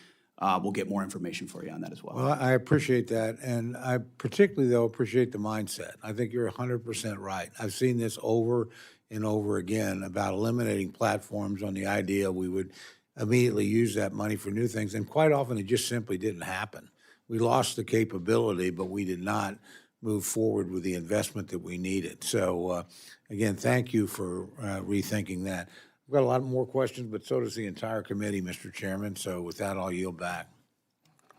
we'll get more information for you on that as well. Well, I appreciate that, and I particularly, though, appreciate the mindset. I think you're 100% right. I've seen this over and over again about eliminating platforms on the idea we would immediately use that money for new things, and quite often it just simply didn't happen. We lost the capability, but we did not move forward with the investment that we needed. So, again, thank you for rethinking that. We've got a lot more questions, but so does the entire committee, Mr. Chairman. So with that, I'll yield back.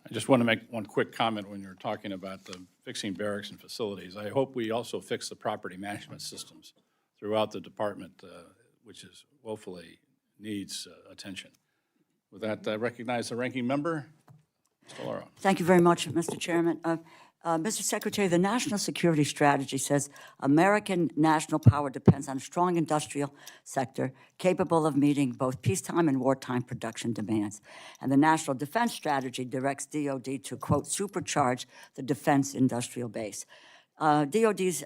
I just want to make one quick comment when you're talking about the fixing barracks and facilities. I hope we also fix the property management systems throughout the department, which is woefully needs attention. With that, I recognize the ranking member, Mr. Lauro. Thank you very much, Mr. Chairman. Mr. Secretary, the national security strategy says American national power depends on a strong industrial sector capable of meeting both peacetime and wartime production demands. And the national defense strategy directs DOD to, quote, supercharge the defense industrial base. DOD's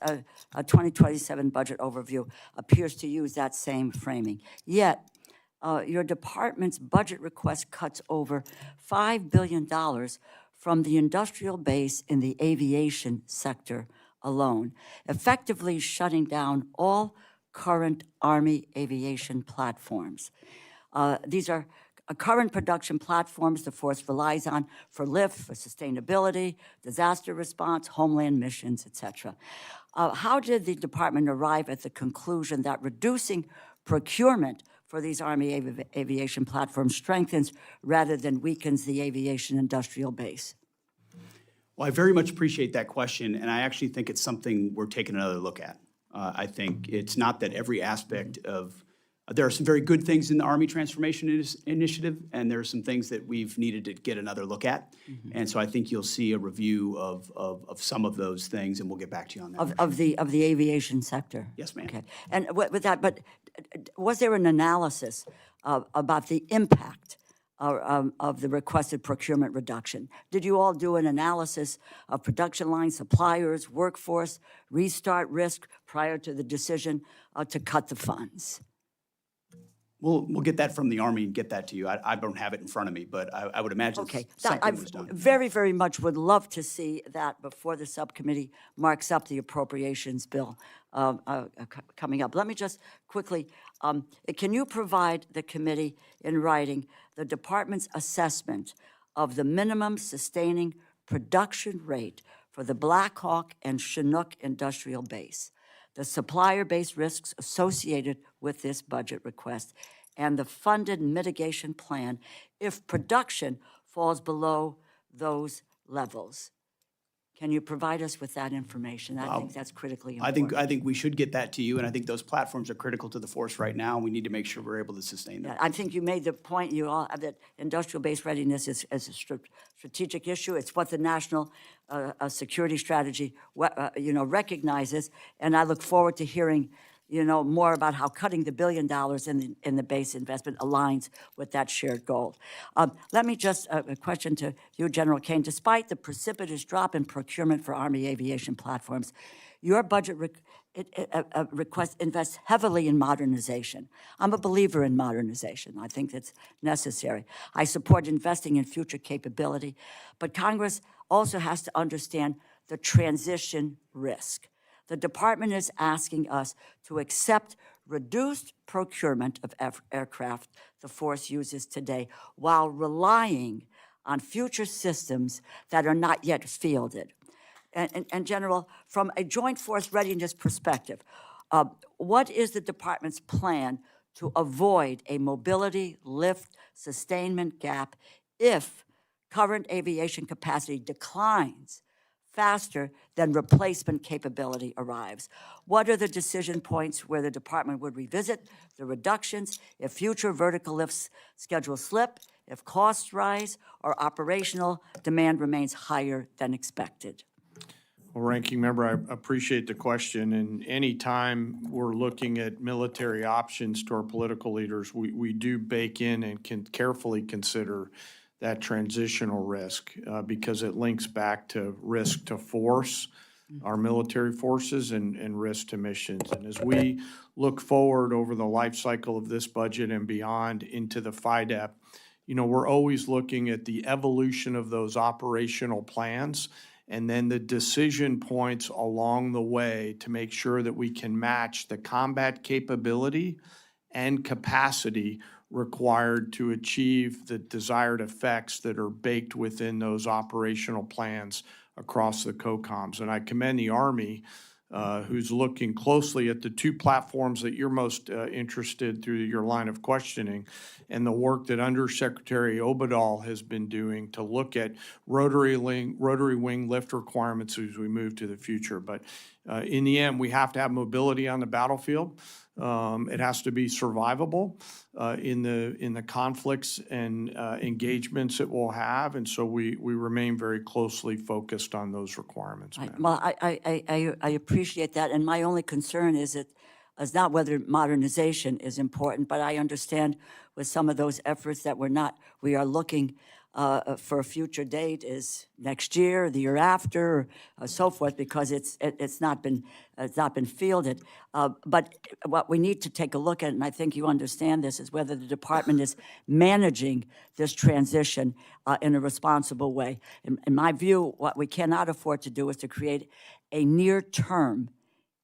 2027 budget overview appears to use that same framing. Yet, your department's budget request cuts over $5 billion from the industrial base in the aviation sector alone, effectively shutting down all current Army aviation platforms. These are current production platforms the force relies on for lift, for sustainability, disaster response, homeland missions, et cetera. How did the department arrive at the conclusion that reducing procurement for these Army aviation platforms strengthens rather than weakens the aviation industrial base? Well, I very much appreciate that question, and I actually think it's something we're taking another look at. I think it's not that every aspect of there are some very good things in the Army Transformation Initiative, and there are some things that we've needed to get another look at. And so I think you'll see a review of some of those things, and we'll get back to you on that. Of the aviation sector? Yes, ma'am. Okay. And with that, but was there an analysis about the impact of the requested procurement reduction? Did you all do an analysis of production line suppliers, workforce, restart risk prior to the decision to cut the funds? We'll get that from the Army and get that to you. I don't have it in front of me, but I would imagine Okay. something was done. Very, very much would love to see that before the subcommittee marks up the appropriations bill coming up. Let me just quickly, can you provide the committee in writing the department's assessment of the minimum sustaining production rate for the Black Hawk and Chinook industrial base, the supplier-based risks associated with this budget request, and the funded mitigation plan if production falls below those levels? Can you provide us with that information? I think that's critically important. I think we should get that to you, and I think those platforms are critical to the force right now, and we need to make sure we're able to sustain them. Yeah, I think you made the point, you all, that industrial-based readiness is a strategic issue. It's what the national security strategy, recognizes, and I look forward to hearing, more about how cutting the $1 billion in the base investment aligns with that shared goal. Let me just, a question to you, General Caine. Despite the precipitous drop in procurement for Army aviation platforms, your budget request invests heavily in modernization. I'm a believer in modernization. I think it's necessary. I support investing in future capability, but Congress also has to understand the transition risk. The department is asking us to accept reduced procurement of aircraft the force uses today while relying on future systems that are not yet fielded. And General, from a joint force readiness perspective, what is the department's plan to avoid a mobility, lift, sustainment gap if current aviation capacity declines faster than replacement capability arrives? What are the decision points where the department would revisit the reductions if future vertical lifts schedules slip, if costs rise, or operational demand remains higher than expected? Well, Ranking Member, I appreciate the question, and anytime we're looking at military options to our political leaders, we do bake in and can carefully consider that transitional risk because it links back to risk to force, our military forces, and risk to missions. And as we look forward over the life cycle of this budget and beyond into the FYDP, you know, we're always looking at the evolution of those operational plans and then the decision points along the way to make sure that we can match the combat capability and capacity required to achieve the desired effects that are baked within those operational plans across the COCOMs. And I commend the Army, who's looking closely at the two platforms that you're most interested through your line of questioning, and the work that Undersecretary Obadal has been doing to look at rotary wing lift requirements as we move to the future. But in the end, we have to have mobility on the battlefield. It has to be survivable in the conflicts and engagements it will have, and so we remain very closely focused on those requirements. Right. Madam. Well, I appreciate that, and my only concern is not whether modernization is important, but I understand with some of those efforts that we are looking for a future date is next year, the year after, or so forth, because it's not been fielded. But what we need to take a look at, and I think you understand this, is whether the department is managing this transition in a responsible way. In my view, what we cannot afford to do is to create a near-term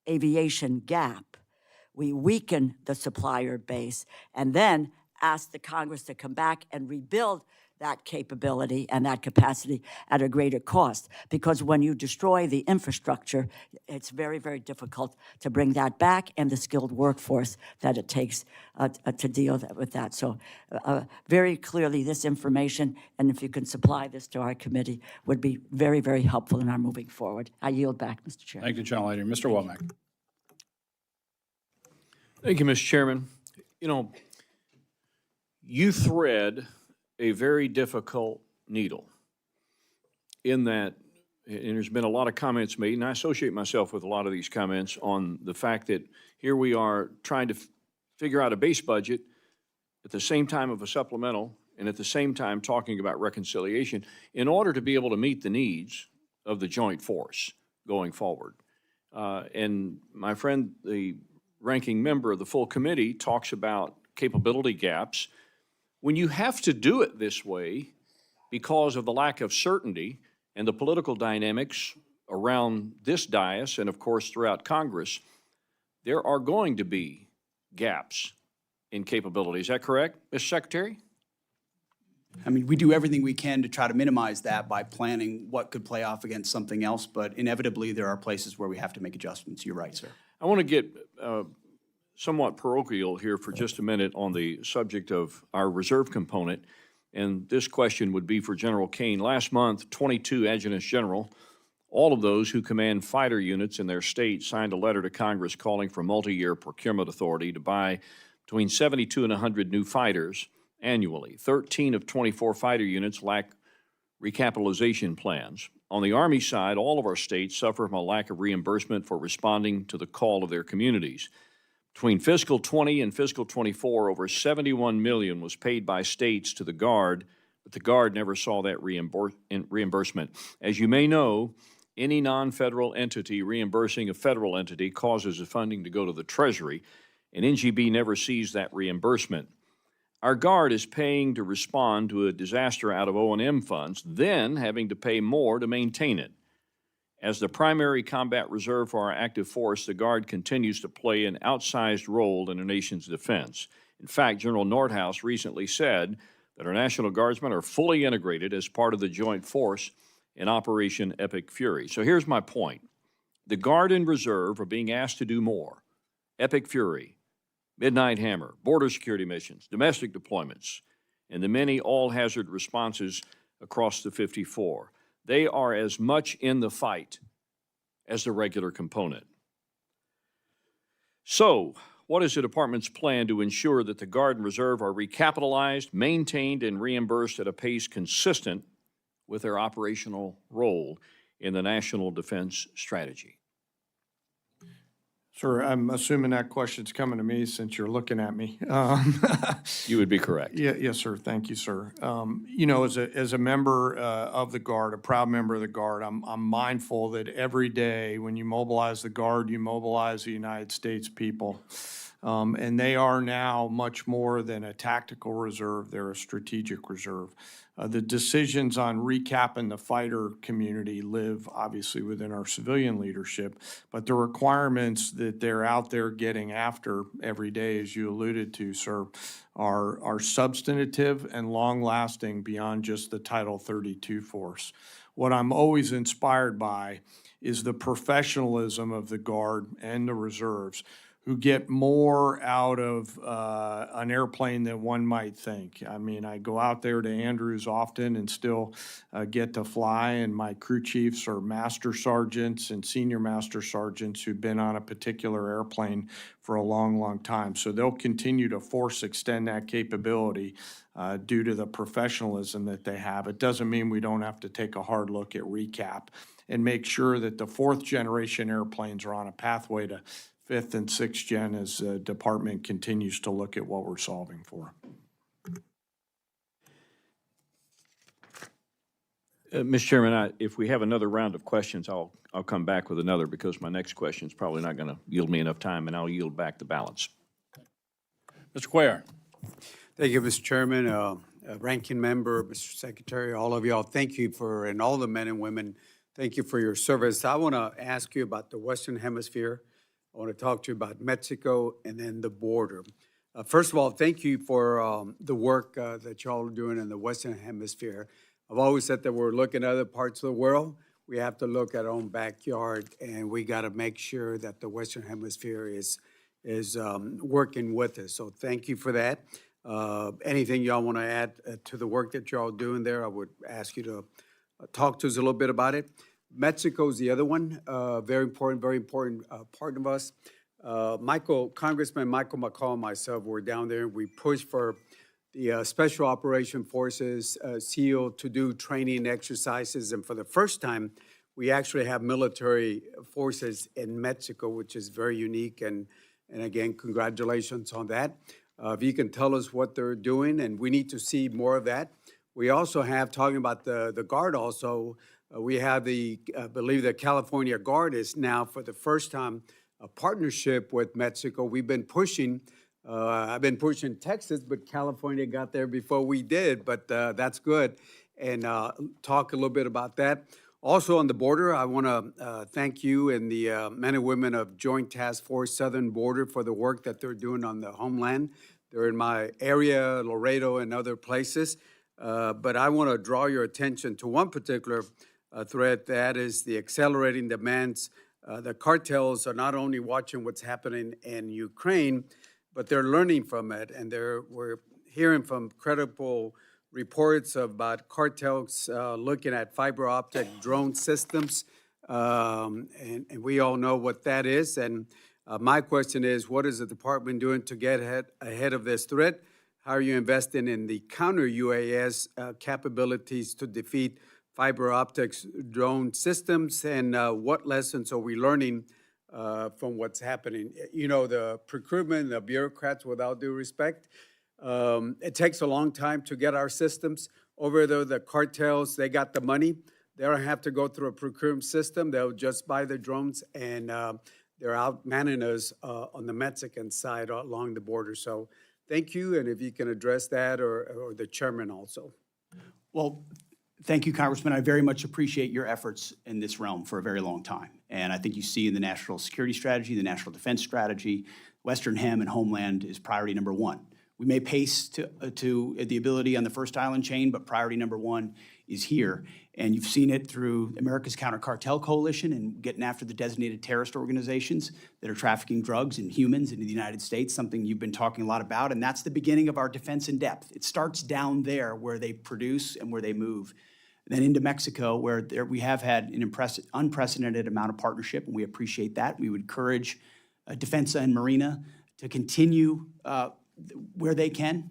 aviation gap. We weaken the supplier base and then ask the Congress to come back and rebuild that capability and that capacity at a greater cost. Because when you destroy the infrastructure, it's very, very difficult to bring that back and the skilled workforce that it takes to deal with that. So very clearly, this information, and if you can supply this to our committee, would be very, very helpful in our moving forward. I yield back, Mr. Chair. Thank you, General Leader. Mr. Womack. Thank you, Mr. Chairman. You know, you thread a very difficult needle in that, and there's been a lot of comments made, and I associate myself with a lot of these comments on the fact that here we are trying to figure out a base budget at the same time of a supplemental and at the same time talking about reconciliation in order to be able to meet the needs of the joint force going forward. And my friend, the ranking member of the full committee, talks about capability gaps. When you have to do it this way because of the lack of certainty and the political dynamics around this dais and, of course, throughout Congress, there are going to be gaps in capability. Is that correct, Mr. Secretary? I mean, we do everything we can to try to minimize that by planning what could play off against something else, but inevitably there are places where we have to make adjustments. You're right, sir. I want to get somewhat parochial here for just a minute on the subject of our reserve component, and this question would be for General Caine. Last month, 22 adjutants general, all of those who command fighter units in their state, signed a letter to Congress calling for multi-year procurement authority to buy between 72 and 100 new fighters annually. 13 of 24 fighter units lack recapitalization plans. On the Army side, all of our states suffer from a lack of reimbursement for responding to the call of their communities. Between fiscal 20 and fiscal 24, over $71 million was paid by states to the Guard, but the Guard never saw that reimbursement. As you may know, any non-federal entity reimbursing a federal entity causes the funding to go to the Treasury, and NGB never sees that reimbursement. Our Guard is paying to respond to a disaster out of O&M funds, then having to pay more to maintain it. As the primary combat reserve for our active force, the Guard continues to play an outsized role in the nation's defense. In fact, General Nordhaus recently said that our National Guardsmen are fully integrated as part of the joint force in Operation Epic Fury. So here's my point. The Guard and Reserve are being asked to do more. Epic Fury, Midnight Hammer, border security missions, domestic deployments, and the many all-hazard responses across the 54. They are as much in the fight as the regular component. So, what is the department's plan to ensure that the Guard and Reserve are recapitalized, maintained, and reimbursed at a pace consistent with their operational role in the national defense strategy? Sir, I'm assuming that question's coming to me since you're looking at me. You would be correct. Yeah, yes, sir. Thank you, sir. You know, as a member of the Guard, a proud member of the Guard, I'm mindful that every day when you mobilize the Guard, you mobilize the United States people. And they are now much more than a tactical reserve. They're a strategic reserve. The decisions on recapping the fighter community live obviously within our civilian leadership, but the requirements that they're out there getting after every day, as you alluded to, sir, are substantive and long-lasting beyond just the Title 32 force. What I'm always inspired by is the professionalism of the Guard and the reserves, who get more out of an airplane than one might think. I mean, I go out there to Andrews often and still get to fly, and my crew chiefs are master sergeants and senior master sergeants who've been on a particular airplane for a long, long time. So they'll continue to force extend that capability due to the professionalism that they have. It doesn't mean we don't have to take a hard look at recap and make sure that the fourth generation airplanes are on a pathway to fifth and sixth gen as the department continues to look at what we're solving for. Mr. Chairman, if we have another round of questions, I'll come back with another because my next question is probably not going to yield me enough time, and I'll yield back the balance. Mr. Cuellar. Thank you, Mr. Chairman, Ranking Member, Mr. Secretary, all of y'all. Thank you for, and all the men and women, thank you for your service. I want to ask you about the Western Hemisphere. I want to talk to you about Mexico and then the border. First of all, thank you for the work that y'all are doing in the Western Hemisphere. I've always said that we're looking at other parts of the world. We have to look at our own backyard, and we got to make sure that the Western Hemisphere is working with us. So thank you for that. Anything y'all want to add to the work that y'all doing there, I would ask you to talk to us a little bit about it. Mexico's the other one, very important part of us. Congressman Michael McCall and myself were down there. We pushed for the Special Operation Forces, SEAL, to do training exercises. And for the first time, we actually have military forces in Mexico, which is very unique. And again, congratulations on that. If you can tell us what they're doing, and we need to see more of that. We also have, talking about the Guard also, we have I believe the California Guard is now for the first time a partnership with Mexico. We've been pushing, I've been pushing Texas, but California got there before we did, but that's good. And talk a little bit about that. Also on the border, I want to thank you and the men and women of Joint Task Force Southern Border for the work that they're doing on the homeland. They're in my area, Laredo and other places. But I want to draw your attention to one particular threat, that is the accelerating demands. The cartels are not only watching what's happening in Ukraine, but they're learning from it. And we're hearing from credible reports about cartels looking at fiber optic drone systems. And we all know what that is. And my question is, what is the department doing to get ahead of this threat? How are you investing in the counter-UAS capabilities to defeat fiber optics drone systems? And what lessons are we learning from what's happening? You know, the procurement, the bureaucrats, without due respect, it takes a long time to get our systems. Over there, the cartels, they got the money. They don't have to go through a procurement system. They'll just buy the drones, and they're out manning us on the Mexican side along the border. So thank you, and if you can address that, or the chairman also. Well, thank you, Congressman. I very much appreciate your efforts in this realm for a very long time. And I think you see in the national security strategy, the national defense strategy, Western Hem and Homeland is priority number one. We may pace to the ability on the first island chain, but priority number one is here. And you've seen it through America's Counter Cartel Coalition and getting after the designated terrorist organizations that are trafficking drugs and humans into the United States, something you've been talking a lot about. And that's the beginning of our defense in depth. It starts down there where they produce and where they move. And then into Mexico, where we have had an unprecedented amount of partnership, and we appreciate that. We would encourage Defensa and Marina to continue where they can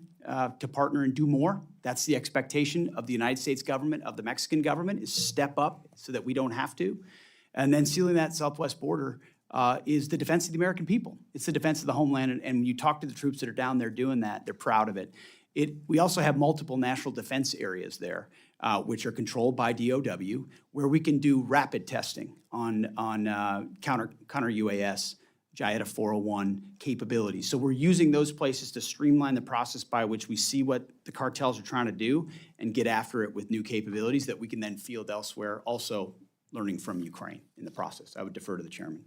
to partner and do more. That's the expectation of the United States government, of the Mexican government, is step up so that we don't have to. And then sealing that southwest border is the defense of the American people. It's the defense of the homeland, and you talk to the troops that are down there doing that, they're proud of it. We also have multiple national defense areas there, which are controlled by DOW, where we can do rapid testing on counter UAS, JIATA 401 capabilities. So we're using those places to streamline the process by which we see what the cartels are trying to do and get after it with new capabilities that we can then field elsewhere, also learning from Ukraine in the process. I would defer to the chairman.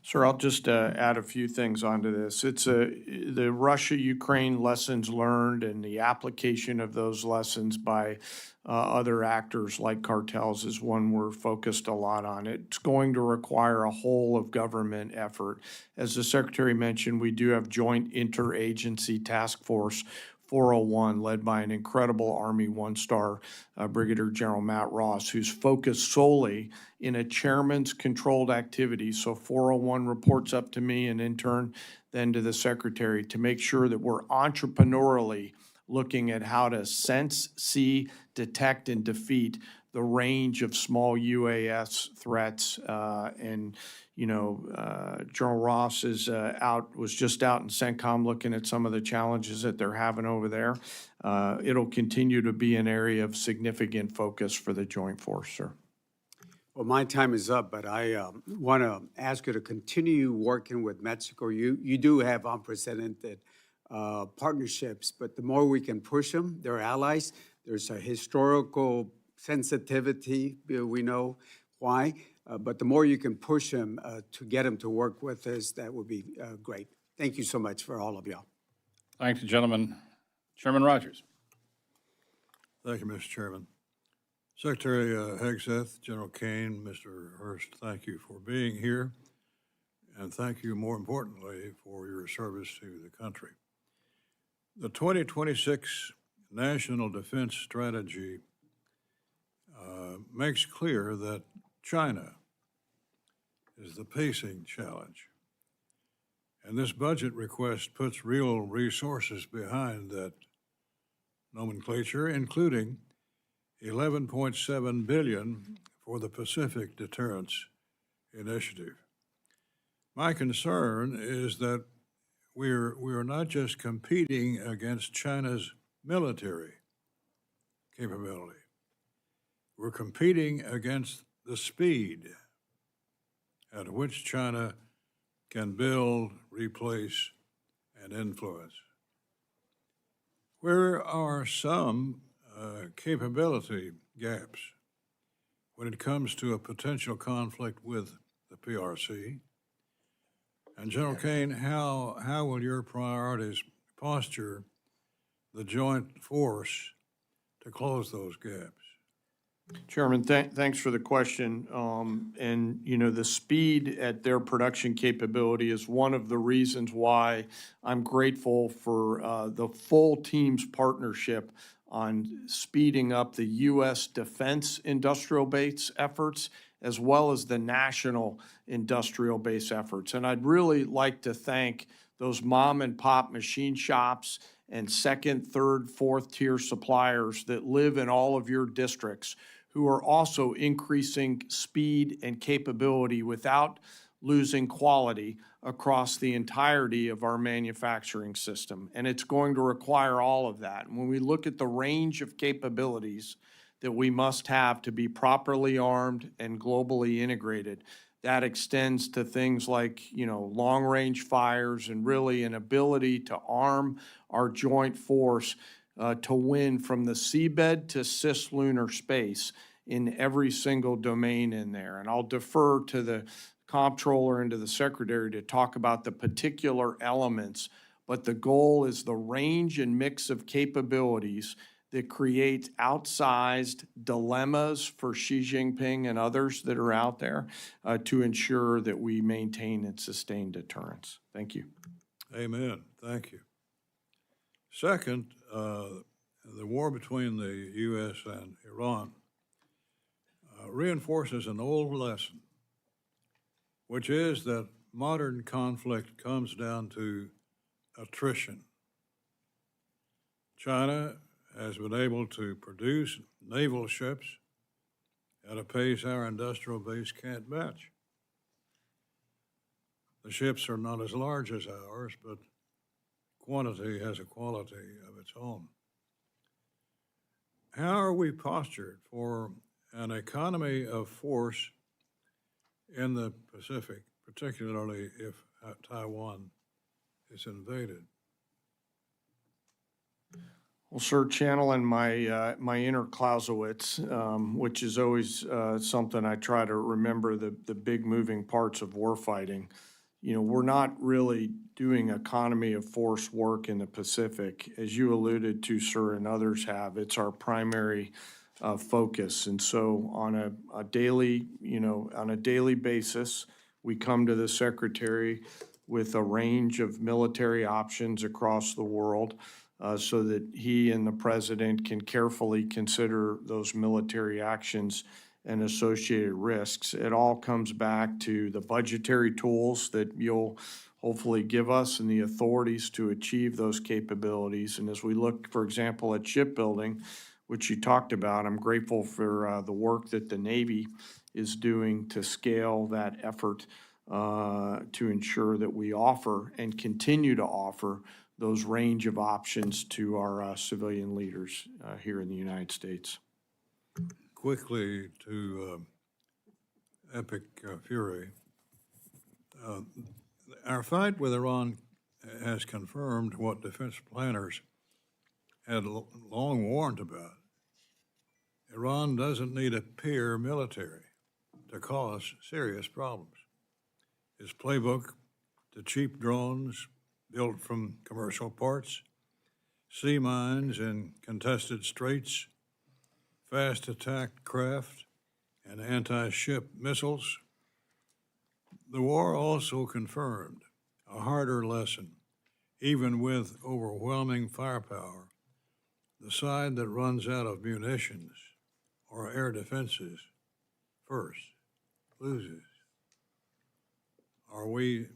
Sir, I'll just add a few things onto this. It's the Russia-Ukraine lessons learned and the application of those lessons by other actors like cartels is one we're focused a lot on. It's going to require a whole of government effort. As the Secretary mentioned, we do have Joint Interagency Task Force 401, led by an incredible Army one-star Brigadier General Matt Ross, who's focused solely in a chairman's controlled activity. So 401 reports up to me and in turn then to the Secretary to make sure that we're entrepreneurially looking at how to sense, see, detect, and defeat the range of small UAS threats. General Ross was just out in CENTCOM looking at some of the challenges that they're having over there. It'll continue to be an area of significant focus for the Joint Force, sir. Well, my time is up, but I want to ask you to continue working with Mexico. You do have unprecedented partnerships, but the more we can push them, they're allies. There's a historical sensitivity, we know why, but the more you can push them to get them to work with us, that would be great. Thank you so much for all of y'all. Thank you, gentlemen. Chairman Rogers. Thank you, Mr. Chairman. Secretary Hegseth, General Caine, Mr. Hurst, thank you for being here, and thank you, more importantly, for your service to the country. The 2026 National Defense Strategy makes clear that China is the pacing challenge, and this budget request puts real resources behind that nomenclature, including $11.7 billion for the Pacific Deterrence Initiative. My concern is that we're not just competing against China's military capability. We're competing against the speed at which China can build, replace, and influence. Where are some capability gaps when it comes to a potential conflict with the PRC? And General Caine, how will your priorities posture the joint force to close those gaps? Chairman, thanks for the question. The speed at their production capability is one of the reasons why I'm grateful for the full team's partnership on speeding up the U.S. defense industrial base efforts as well as the national industrial base efforts. And I'd really like to thank those mom and pop machine shops and second, third, fourth tier suppliers that live in all of your districts who are also increasing speed and capability without losing quality across the entirety of our manufacturing system. And it's going to require all of that. And when we look at the range of capabilities that we must have to be properly armed and globally integrated, that extends to things like, long-range fires and really an ability to arm our joint force to win from the seabed to cislunar space in every single domain in there. And I'll defer to the comptroller and to the secretary to talk about the particular elements but the goal is the range and mix of capabilities that create outsized dilemmas for Xi Jinping and others that are out there to ensure that we maintain and sustain deterrence. Thank you. Amen. Thank you. Second, the war between the U.S. and Iran reinforces an old lesson, which is that modern conflict comes down to attrition. China has been able to produce naval ships at a pace our industrial base can't match. The ships are not as large as ours, but quantity has a quality of its own. How are we postured for an economy of force in the Pacific, particularly if Taiwan is invaded? Well, sir, channeling my inner Clausewitz, which is always something I try to remember, the big moving parts of warfighting. You know, we're not really doing economy of force work in the Pacific. As you alluded to, sir, and others have, it's our primary focus. And so on a daily basis, we come to the Secretary with a range of military options across the world so that he and the President can carefully consider those military actions and associated risks. It all comes back to the budgetary tools that you'll hopefully give us and the authorities to achieve those capabilities. And as we look, for example, at shipbuilding, which you talked about, I'm grateful for the work that the Navy is doing to scale that effort to ensure that we offer and continue to offer those range of options to our civilian leaders here in the United States. Quickly to Epic Fury. Our fight with Iran has confirmed what defense planners had long warned about. Iran doesn't need a peer military to cause serious problems. His playbook to cheap drones built from commercial parts, sea mines in contested straits, fast attack craft, and anti-ship missiles. The war also confirmed a harder lesson. Even with overwhelming firepower, the side that runs out of munitions or air defenses first loses. Are we,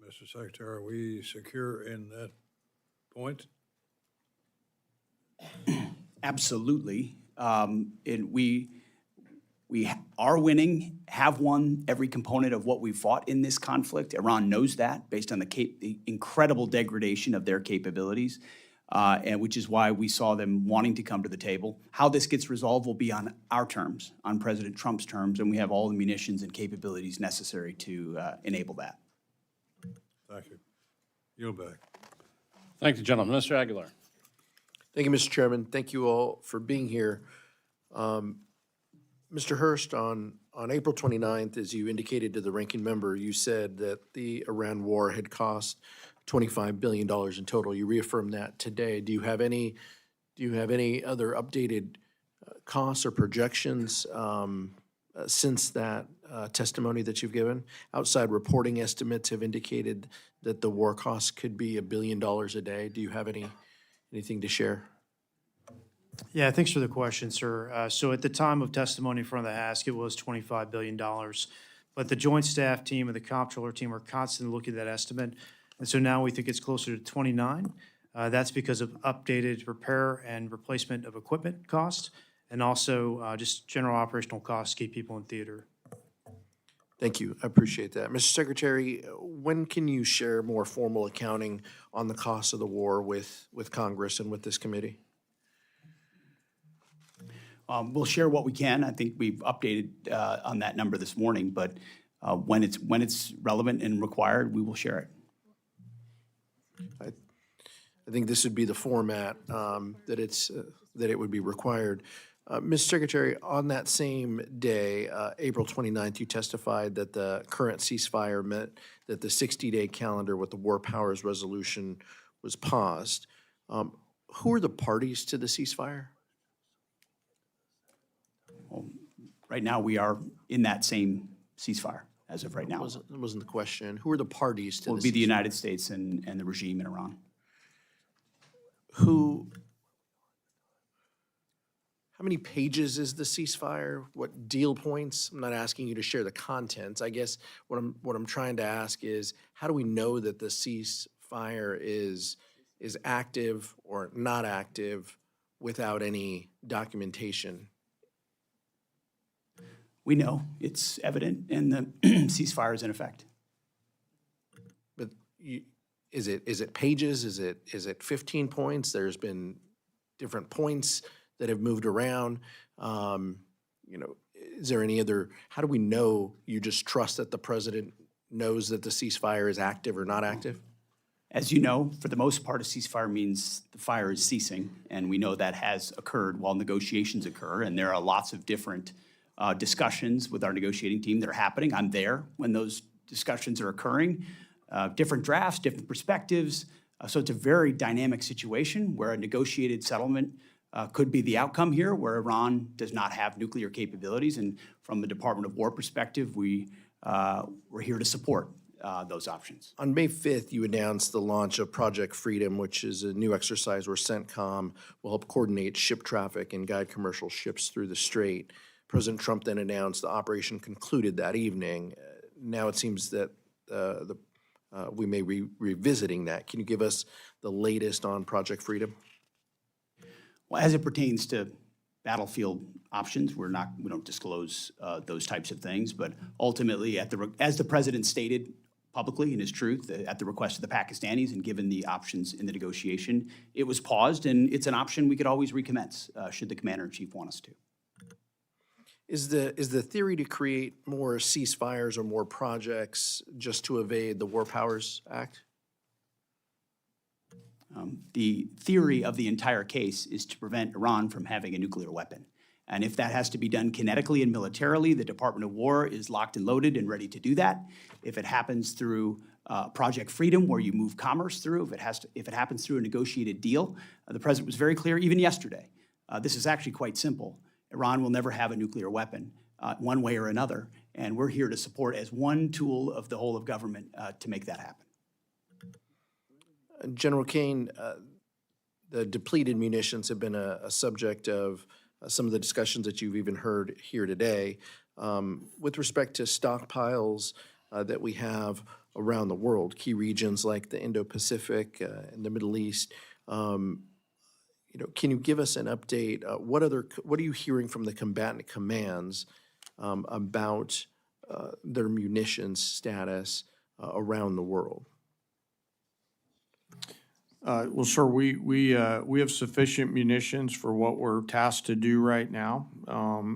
Mr. Secretary, are we secure in that point? Absolutely. And we are winning, have won every component of what we fought in this conflict. Iran knows that based on the incredible degradation of their capabilities, and which is why we saw them wanting to come to the table. How this gets resolved will be on our terms, on President Trump's terms, and we have all the munitions and capabilities necessary to enable that. Thank you. Yield back. Thank you, gentlemen. Mr. Aguilar. Thank you, Mr. Chairman. Thank you all for being here. Mr. Hurst, on April 29th, as you indicated to the ranking member, you said that the Iran war had cost $25 billion in total. You reaffirmed that today. Do you have any other updated costs or projections since that testimony that you've given? Outside reporting estimates have indicated that the war costs could be $1 billion a day. Do you have anything to share? Yeah, thanks for the question, sir. So at the time of testimony in front of the Ask, it was $25 billion. But the Joint Staff Team and the Comptroller Team are constantly looking at that estimate. And so now we think it's closer to 29. That's because of updated repair and replacement of equipment costs and also just general operational costs to keep people in theater. Thank you. I appreciate that. Mr. Secretary, when can you share more formal accounting on the cost of the war with Congress and with this committee? We'll share what we can. I think we've updated on that number this morning, but when it's relevant and required, we will share it. I think this would be the format that it would be required. Mr. Secretary, on that same day, April 29th, you testified that the current ceasefire meant that the 60-day calendar with the War Powers Resolution was paused. Who are the parties to the ceasefire? Right now, we are in that same ceasefire as of right now. That wasn't the question. Who are the parties to the Will be the ceasefire? United States and the regime in Iran. How many pages is the ceasefire? What deal points? I'm not asking you to share the contents. I guess what I'm trying to ask is, how do we know that the ceasefire is active or not active without any documentation? We know it's evident, and the ceasefire is in effect. But is it pages? Is it 15 points? There's been different points that have moved around. Is there any other, how do we know you just trust that the president knows that the ceasefire is active or not active? As you know, for the most part, a ceasefire means the fire is ceasing, and we know that has occurred while negotiations occur, and there are lots of different discussions with our negotiating team that are happening. I'm there when those discussions are occurring. Different drafts, different perspectives. So it's a very dynamic situation where a negotiated settlement could be the outcome here, where Iran does not have nuclear capabilities. And from the Department of War perspective, we're here to support those options. On May 5th, you announced the launch of Project Freedom, which is a new exercise where CENTCOM will help coordinate ship traffic and guide commercial ships through the strait. President Trump then announced the operation concluded that evening. Now it seems that we may be revisiting that. Can you give us the latest on Project Freedom? Well, as it pertains to battlefield options, we don't disclose those types of things, but ultimately, as the president stated publicly in his truth, at the request of the Pakistanis and given the options in the negotiation, it was paused, and it's an option we could always recommence should the commander-in-chief want us to. Is the theory to create more ceasefires or more projects just to evade the War Powers Act? The theory of the entire case is to prevent Iran from having a nuclear weapon. And if that has to be done kinetically and militarily, the Department of War is locked and loaded and ready to do that. If it happens through Project Freedom, where you move commerce through, if it happens through a negotiated deal, the president was very clear, even yesterday. This is actually quite simple. Iran will never have a nuclear weapon, one way or another, and we're here to support as one tool of the whole of government to make that happen. General Caine, the depleted munitions have been a subject of some of the discussions that you've even heard here today. With respect to stockpiles that we have around the world, key regions like the Indo-Pacific and the Middle East, can you give us an update? What are you hearing from the combatant commands about their munitions status around the world? Well, sir, we have sufficient munitions for what we're tasked to do right now.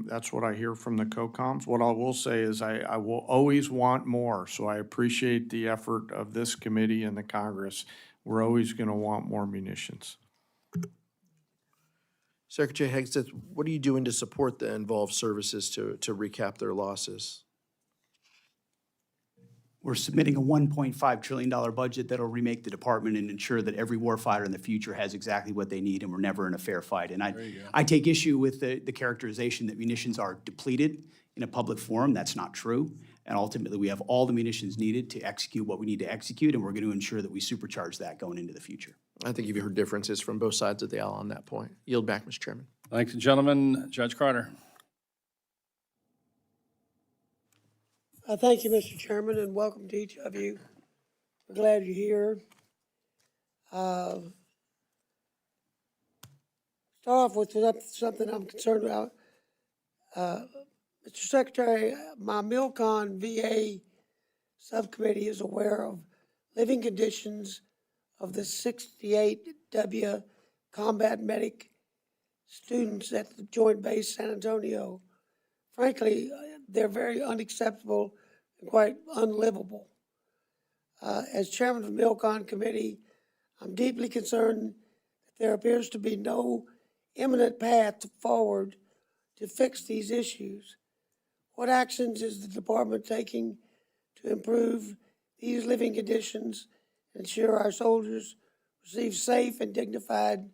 That's what I hear from the COCOMs. What I will say is I will always want more, so I appreciate the effort of this committee and the Congress. We're always going to want more munitions. Secretary Hegseth, what are you doing to support the involved services to recap their losses? We're submitting a $1.5 trillion budget that'll remake the department and ensure that every warfighter in the future has exactly what they need, and we're never in a fair fight. And I take issue with the characterization that munitions are depleted in a public forum. That's not true. And ultimately, we have all the munitions needed to execute what we need to execute, and we're going to ensure that we supercharge that going into the future. I think you've heard differences from both sides of the aisle on that point. Yield back, Mr. Chairman. Thanks, gentlemen. Judge Carter. Thank you, Mr. Chairman, and welcome to each of you. We're glad you're here. Start off with something I'm concerned about. Mr. Secretary, my MilCon VA subcommittee is aware of living conditions of the 68W combat medic students at the Joint Base San Antonio. Frankly, they're very unacceptable and quite unlivable. As chairman of the MilCon committee, I'm deeply concerned that there appears to be no imminent path forward to fix these issues. What actions is the department taking to improve these living conditions and ensure our soldiers receive safe and dignified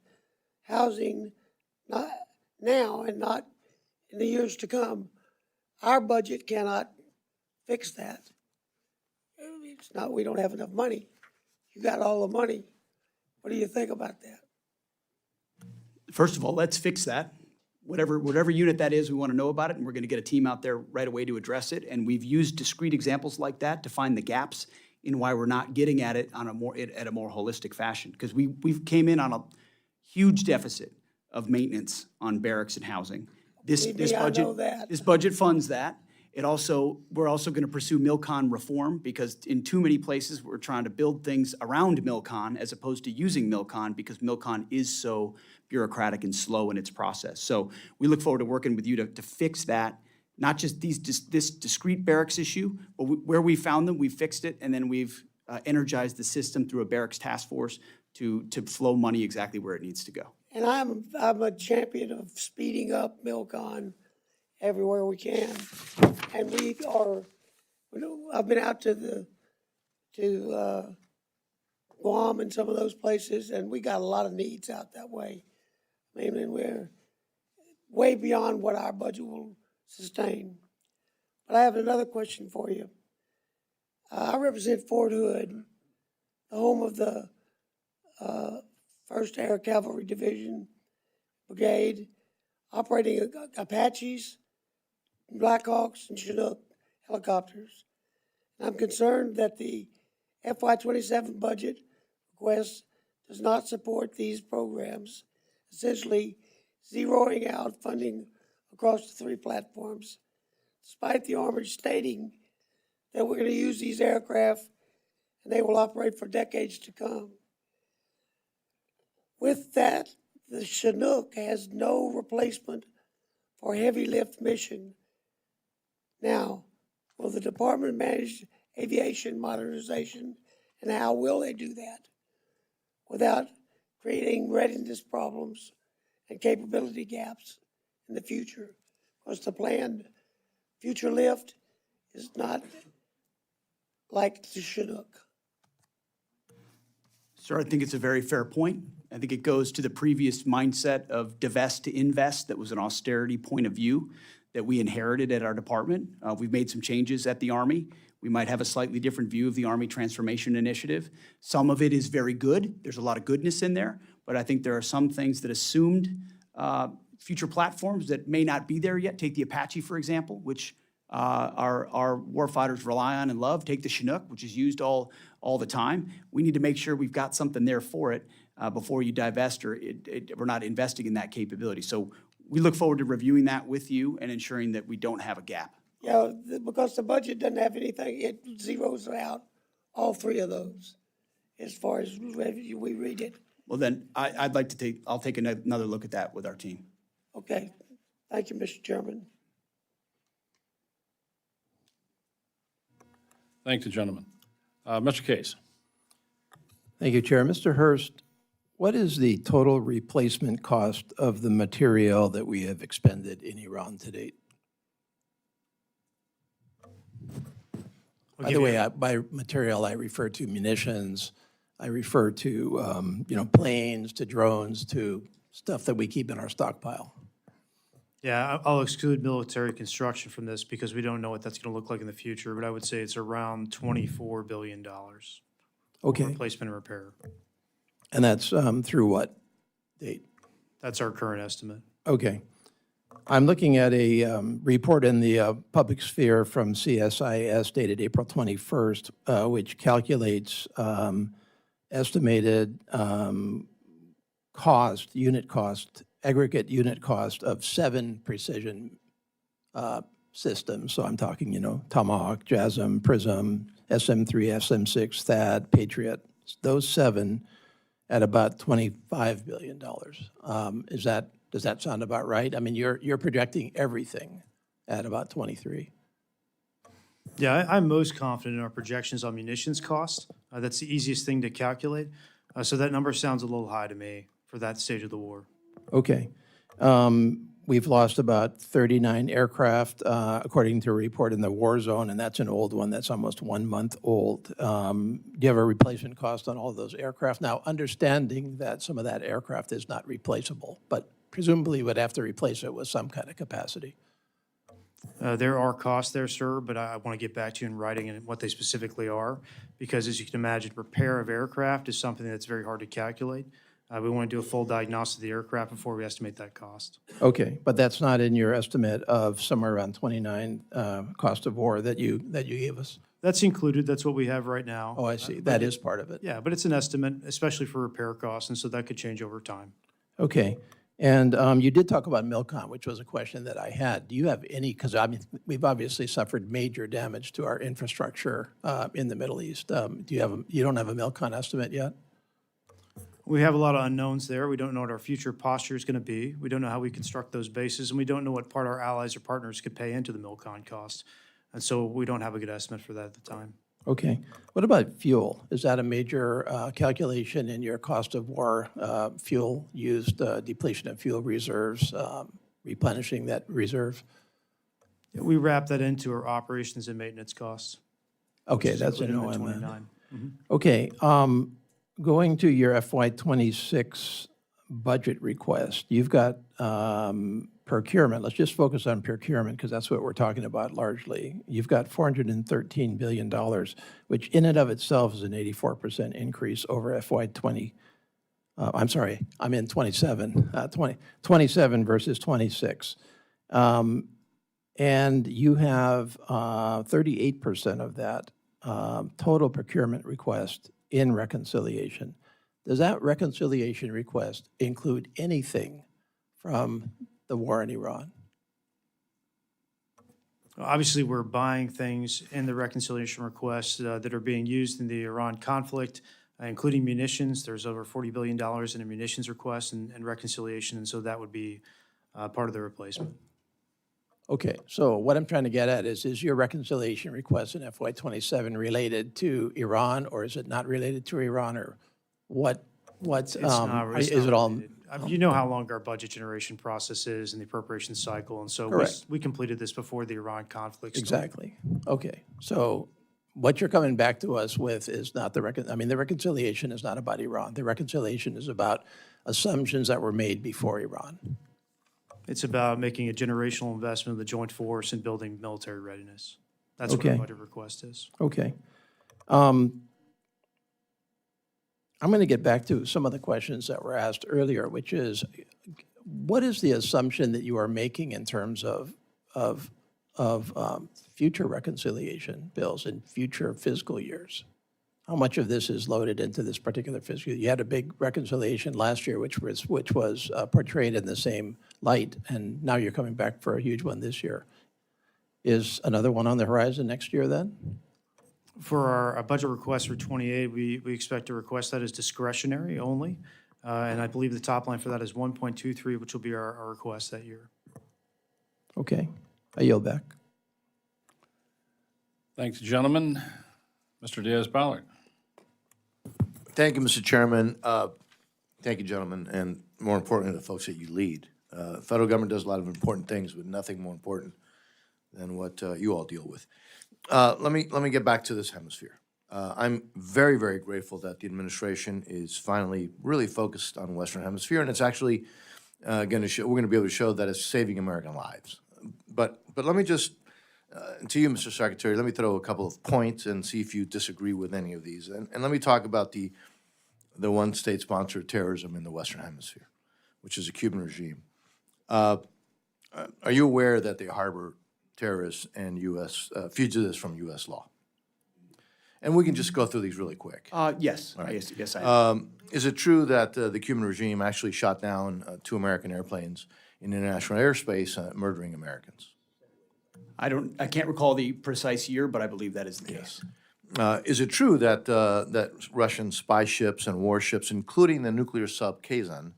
housing, not now and not in the years to come? Our budget cannot fix that. It's not, we don't have enough money. You got all the money. What do you think about that? First of all, let's fix that. Whatever unit that is, we want to know about it, and we're going to get a team out there right away to address it. And we've used discrete examples like that to find the gaps in why we're not getting at it on a more holistic fashion. Because we've came in on a huge deficit of maintenance on barracks and housing. This I budget, know that. this budget funds that. We're also going to pursue MilCon reform, because in too many places, we're trying to build things around MilCon as opposed to using MilCon, because MilCon is so bureaucratic and slow in its process. So we look forward to working with you to fix that, not just this discrete barracks issue, but where we found them, we fixed it, and then we've energized the system through a barracks task force to flow money exactly where it needs to go. And I'm a champion of speeding up MilCon everywhere we can. And I've been out to Guam and some of those places, and we got a lot of needs out that way. I mean, and we're way beyond what our budget will sustain. But I have another question for you. I represent Fort Hood, the home of the 1st Air Cavalry Division Brigade, operating Apaches, Blackhawks, and Chinook helicopters. And I'm concerned that the FY27 budget request does not support these programs, essentially zeroing out funding across the 3 platforms, despite the Army stating that we're going to use these aircraft and they will operate for decades to come. With that, the Chinook has no replacement for heavy lift mission. Now, will the department manage aviation modernization, and how will they do that without creating readiness problems and capability gaps in the future? Because the planned future lift is not like the Chinook. Sir, I think it's a very fair point. I think it goes to the previous mindset of divest to invest. That was an austerity point of view that we inherited at our department. We've made some changes at the Army. We might have a slightly different view of the Army Transformation Initiative. Some of it is very good. There's a lot of goodness in there, but I think there are some things that assumed future platforms that may not be there yet. Take the Apache, for example, which our warfighters rely on and love. Take the Chinook, which is used all the time. We need to make sure we've got something there for it before you divest, or we're not investing in that capability. So we look forward to reviewing that with you and ensuring that we don't have a gap. Yeah, because the budget doesn't have anything, it zeroes out all 3 of those as far as we read it. Well, then I'll take another look at that with our team. Okay, thank you, Mr. Chairman. Thank you, gentlemen. Mr. Case. Thank you, Chair. Mr. Hurst, what is the total replacement cost of the material that we have expended in Iran to date? By the way, by material, I refer to munitions, I refer to, planes, to drones, to stuff that we keep in our stockpile. Yeah, I'll exclude military construction from this because we don't know what that's going to look like in the future, but I would say it's around $24 billion. Okay. Replacement and repair. And that's through what date? That's our current estimate. Okay. I'm looking at a report in the public sphere from CSIS dated April 21st, which calculates estimated aggregate unit cost of 7 precision systems. So I'm talking, Tomahawk, JASSM, PRISM, SM-3, SM-6, THAAD, Patriot, those 7 at about $25 billion. Does that sound about right? I mean, you're projecting everything at about 23. Yeah, I'm most confident in our projections on munitions cost. That's the easiest thing to calculate. So that number sounds a little high to me for that stage of the war. Okay. We've lost about 39 aircraft, according to a report in the war zone, and that's an old one. That's almost 1 month old. Do you have a replacement cost on all of those aircraft? Now, understanding that some of that aircraft is not replaceable, but presumably you would have to replace it with some kind of capacity. There are costs there, sir, but I want to get back to you in writing and what they specifically are, because as you can imagine, repair of aircraft is something that's very hard to calculate. We want to do a full diagnosis of the aircraft before we estimate that cost. Okay, but that's not in your estimate of somewhere around 29 cost of war that you gave us? That's included, that's what we have right now. Oh, I see. That is part of it. Yeah, but it's an estimate, especially for repair costs, and so that could change over time. Okay. And you did talk about Milcom, which was a question that I had. Do you have any, because I mean, we've obviously suffered major damage to our infrastructure in the Middle East. You don't have a Milcom estimate yet? We have a lot of unknowns there. We don't know what our future posture is going to be. We don't know how we construct those bases, and we don't know what part our allies or partners could pay into the MILCON cost. And so we don't have a good estimate for that at the time. Okay. What about fuel? Is that a major calculation in your cost of war, fuel used, depletion of fuel reserves, replenishing that reserve? We wrap that into our operations and maintenance costs. Okay, that's an included in the OM. 29. Okay, going to your FY26 budget request, you've got procurement. Let's just focus on procurement because that's what we're talking about largely. You've got $413 billion, which in and of itself is an 84% increase over FY20. I'm sorry, I'm in 27 versus 26. And you have 38% of that total procurement request in reconciliation. Does that reconciliation request include anything from the war in Iran? Obviously, we're buying things in the reconciliation requests that are being used in the Iran conflict, including munitions. There's over $40 billion in a munitions request and reconciliation, and so that would be part of the replacement. Okay, so what I'm trying to get at is your reconciliation request in FY27 related to Iran, or is it not related to Iran, or what? It's not Is it all? related. You know how long our budget generation process is and the appropriation cycle, and so Correct. we completed this before the Iran conflict started. Exactly. Okay, so what you're coming back to us with is not the the reconciliation is not about Iran. The reconciliation is about assumptions that were made before Iran. It's about making a generational investment in the joint force and building military readiness. That's what Okay. our budget request is. Okay. I'm going to get back to some of the questions that were asked earlier, which is, what is the assumption that you are making in terms of future reconciliation bills in future fiscal years? How much of this is loaded into this particular fiscal year? You had a big reconciliation last year, which was portrayed in the same light, and now you're coming back for a huge one this year. Is another one on the horizon next year then? For our budget request for 28, we expect to request that as discretionary only. And I believe the top line for that is 1.23, which will be our request that year. Okay, I yield back. Thanks, gentlemen. Mr. Diaz-Balart. Thank you, Mr. Chairman. Thank you, gentlemen, and more importantly, the folks that you lead. The federal government does a lot of important things, but nothing more important than what you all deal with. Let me get back to this hemisphere. I'm very, very grateful that the administration is finally really focused on the Western Hemisphere, and it's actually going to show. We're going to be able to show that it's saving American lives. But let me just to you, Mr. Secretary, let me throw a couple of points and see if you disagree with any of these. And let me talk about the one state sponsor of terrorism in the Western Hemisphere, which is the Cuban regime. Are you aware that they harbor terrorists and U.S. Fugitives from U.S. law? And we can just go through these really quick. Yes, All right. yes, I am. Is it true that the Cuban regime actually shot down 2 American airplanes in international airspace, murdering Americans? I can't recall the precise year, but I believe that is the case. Is it true that that Russian spy ships and warships, including the nuclear sub Caine,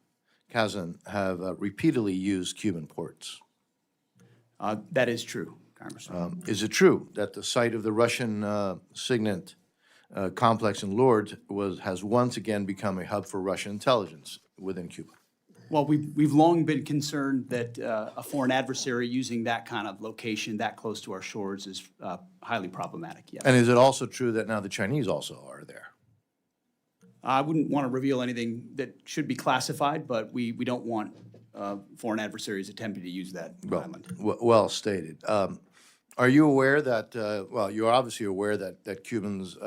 have repeatedly used Cuban ports? That is true, Congressman. Is it true that the site of the Russian Signet complex in Lourdes has once again become a hub for Russian intelligence within Cuba? Well, we've long been concerned that a foreign adversary using that kind of location that close to our shores is highly problematic, yes. And is it also true that now the Chinese also are there? I wouldn't want to reveal anything that should be classified, but we don't want foreign adversaries attempting to use that island. Well stated. Are you aware that, well, you're obviously aware that Cubans,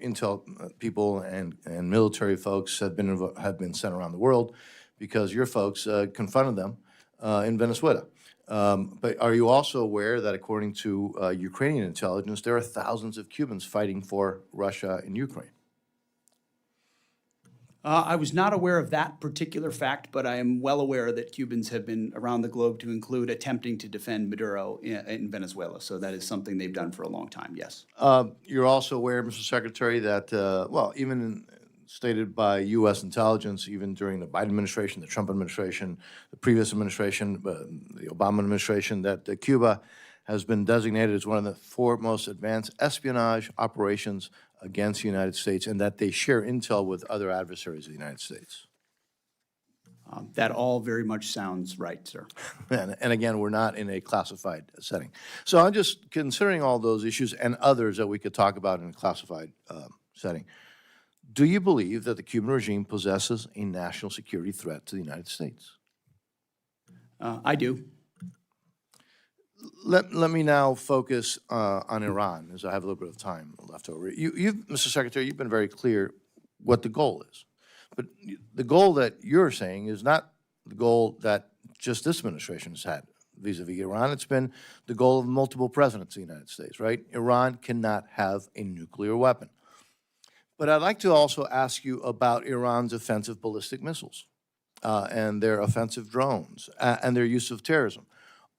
intel people and military folks have been sent around the world because your folks confronted them in Venezuela. But are you also aware that according to Ukrainian intelligence, there are thousands of Cubans fighting for Russia in Ukraine? I was not aware of that particular fact, but I am well aware that Cubans have been around the globe to include attempting to defend Maduro in Venezuela. So that is something they've done for a long time, yes. You're also aware, Mr. Secretary, that, well, even stated by U.S. intelligence, even during the Biden administration, the Trump administration, the previous administration, the Obama administration, that Cuba has been designated as one of the 4 most advanced espionage operations against the United States, and that they share intel with other adversaries of the United States. That all very much sounds right, sir. And again, we're not in a classified setting. So I'm just considering all those issues and others that we could talk about in a classified setting. Do you believe that the Cuban regime possesses a national security threat to the United States? I do. Let me now focus on Iran, as I have a little bit of time left over. Mr. Secretary, you've been very clear what the goal is. But the goal that you're saying is not the goal that just this administration has had vis-a-vis Iran. It's been the goal of multiple presidents of the United States, right? Iran cannot have a nuclear weapon. But I'd like to also ask you about Iran's offensive ballistic missiles and their offensive drones and their use of terrorism.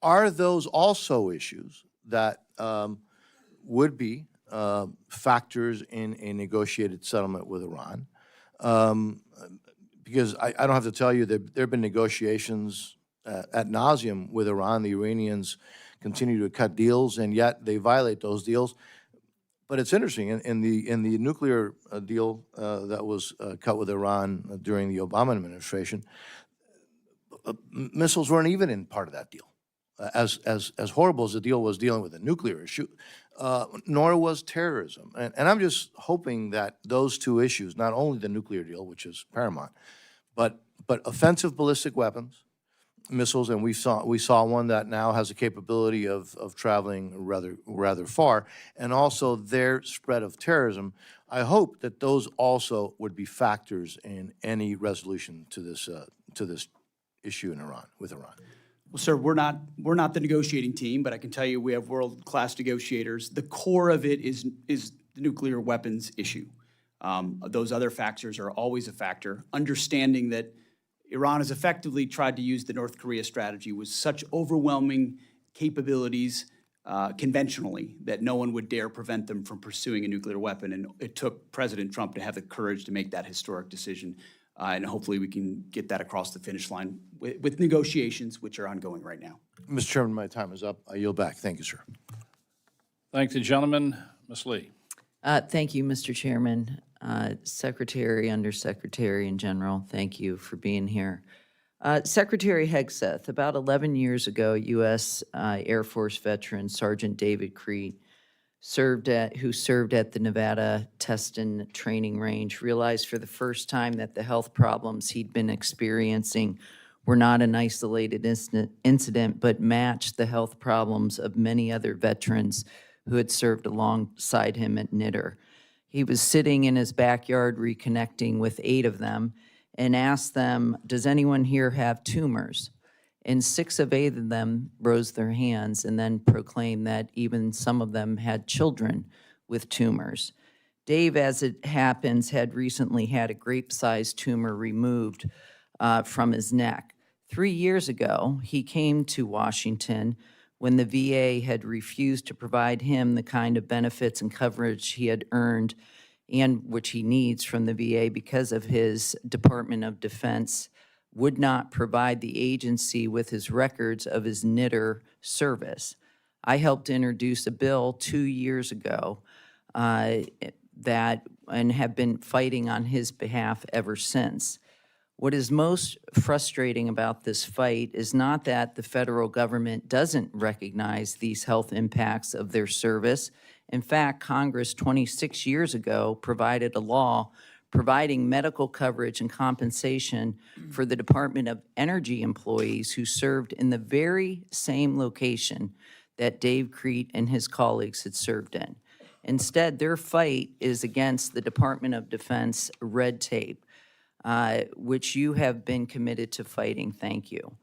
Are those also issues that would be factors in a negotiated settlement with Iran? Because I don't have to tell you that there have been negotiations ad nauseum with Iran. The Iranians continue to cut deals, and yet they violate those deals. But it's interesting, in the nuclear deal that was cut with Iran during the Obama administration, missiles weren't even in part of that deal. As horrible as the deal was dealing with the nuclear issue, nor was terrorism. And I'm just hoping that those two issues, not only the nuclear deal, which is paramount, but offensive ballistic weapons, missiles, and we saw one that now has a capability of traveling rather far, and also their spread of terrorism. I hope that those also would be factors in any resolution to this issue in Iran, with Iran. Well, sir, we're not the negotiating team, but I can tell you we have world-class negotiators. The core of it is the nuclear weapons issue. Those other factors are always a factor. Understanding that Iran has effectively tried to use the North Korea strategy with such overwhelming capabilities conventionally that no one would dare prevent them from pursuing a nuclear weapon. And it took President Trump to have the courage to make that historic decision. And hopefully we can get that across the finish line with negotiations, which are ongoing right now. Mr. Chairman, my time is up. I yield back. Thank you, sir. Thank the gentleman. Ms. Lee. Thank you, Mr. Chairman. Secretary, Undersecretary, and General, thank you for being here. Secretary Hegseth, about 11 years ago, U.S. Air Force veteran Sergeant David Crete, who served at the Nevada Test and Training Range, realized for the first time that the health problems he'd been experiencing were not an isolated incident, but matched the health problems of many other veterans who had served alongside him at NITR. He was sitting in his backyard reconnecting with 8 of them and asked them, does anyone here have tumors? And 6 of 8 of them rose their hands and then proclaimed that even some of them had children with tumors. Dave, as it happens, had recently had a grape-sized tumor removed from his neck. 3 years ago, he came to Washington when the VA had refused to provide him the kind of benefits and coverage he had earned and which he needs from the VA because of his Department of Defense would not provide the agency with his records of his NITR service. I helped introduce a bill 2 years ago and have been fighting on his behalf ever since. What is most frustrating about this fight is not that the federal government doesn't recognize these health impacts of their service. In fact, Congress 26 years ago provided a law providing medical coverage and compensation for the Department of Energy employees who served in the very same location that Dave Crete and his colleagues had served in. Instead, their fight is against the Department of Defense red tape, which you have been committed to fighting. Thank you.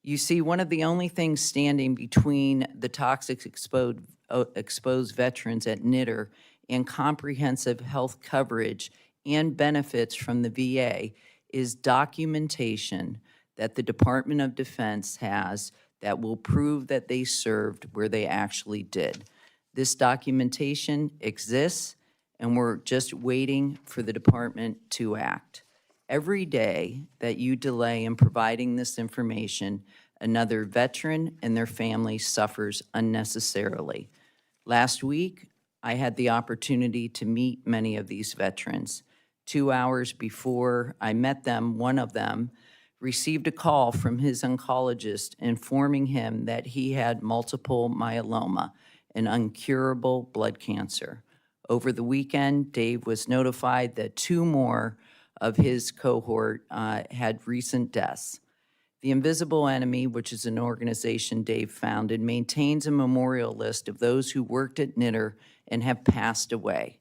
You see, one of the only things standing between the toxic exposed veterans at NITR and comprehensive health coverage and benefits from the VA is documentation that the Department of Defense has that will prove that they served where they actually did. This documentation exists, and we're just waiting for the department to act. Every day that you delay in providing this information, another veteran and their family suffers unnecessarily. Last week, I had the opportunity to meet many of these veterans. 2 hours before I met them, one of them received a call from his oncologist informing him that he had multiple myeloma, an incurable blood cancer. Over the weekend, Dave was notified that 2 more of his cohort had recent deaths. The Invisible Enemy, which is an organization Dave founded, maintains a memorial list of those who worked at NITR and have passed away.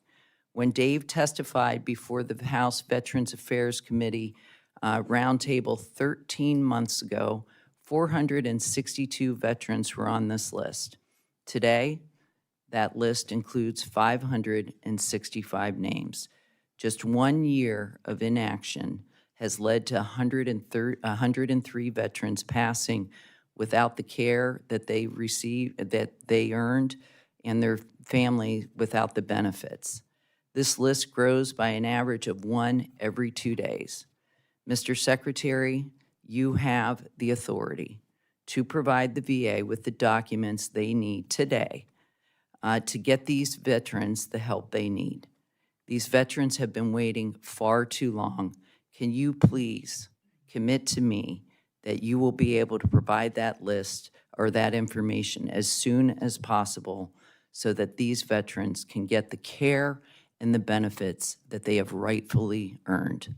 When Dave testified before the House Veterans Affairs Committee roundtable 13 months ago, 462 veterans were on this list. Today, that list includes 565 names. Just 1 year of inaction has led to 103 veterans passing without the care that they received, that they earned, and their family without the benefits. This list grows by an average of 1 every 2 days. Mr. Secretary, you have the authority to provide the VA with the documents they need today to get these veterans the help they need. These veterans have been waiting far too long. Can you please commit to me that you will be able to provide that list or that information as soon as possible so that these veterans can get the care and the benefits that they have rightfully earned?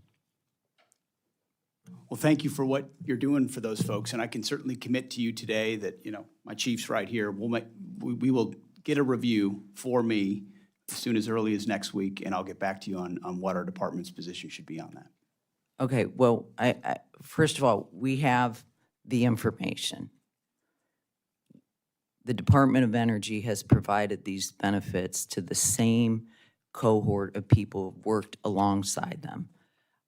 Well, thank you for what you're doing for those folks, and I can certainly commit to you today that, you know, my chief's right here. We will get a review for me as soon as early as next week, and I'll get back to you on what our department's position should be on that. Okay, well, first of all, we have the information. The Department of Energy has provided these benefits to the same cohort of people who worked alongside them.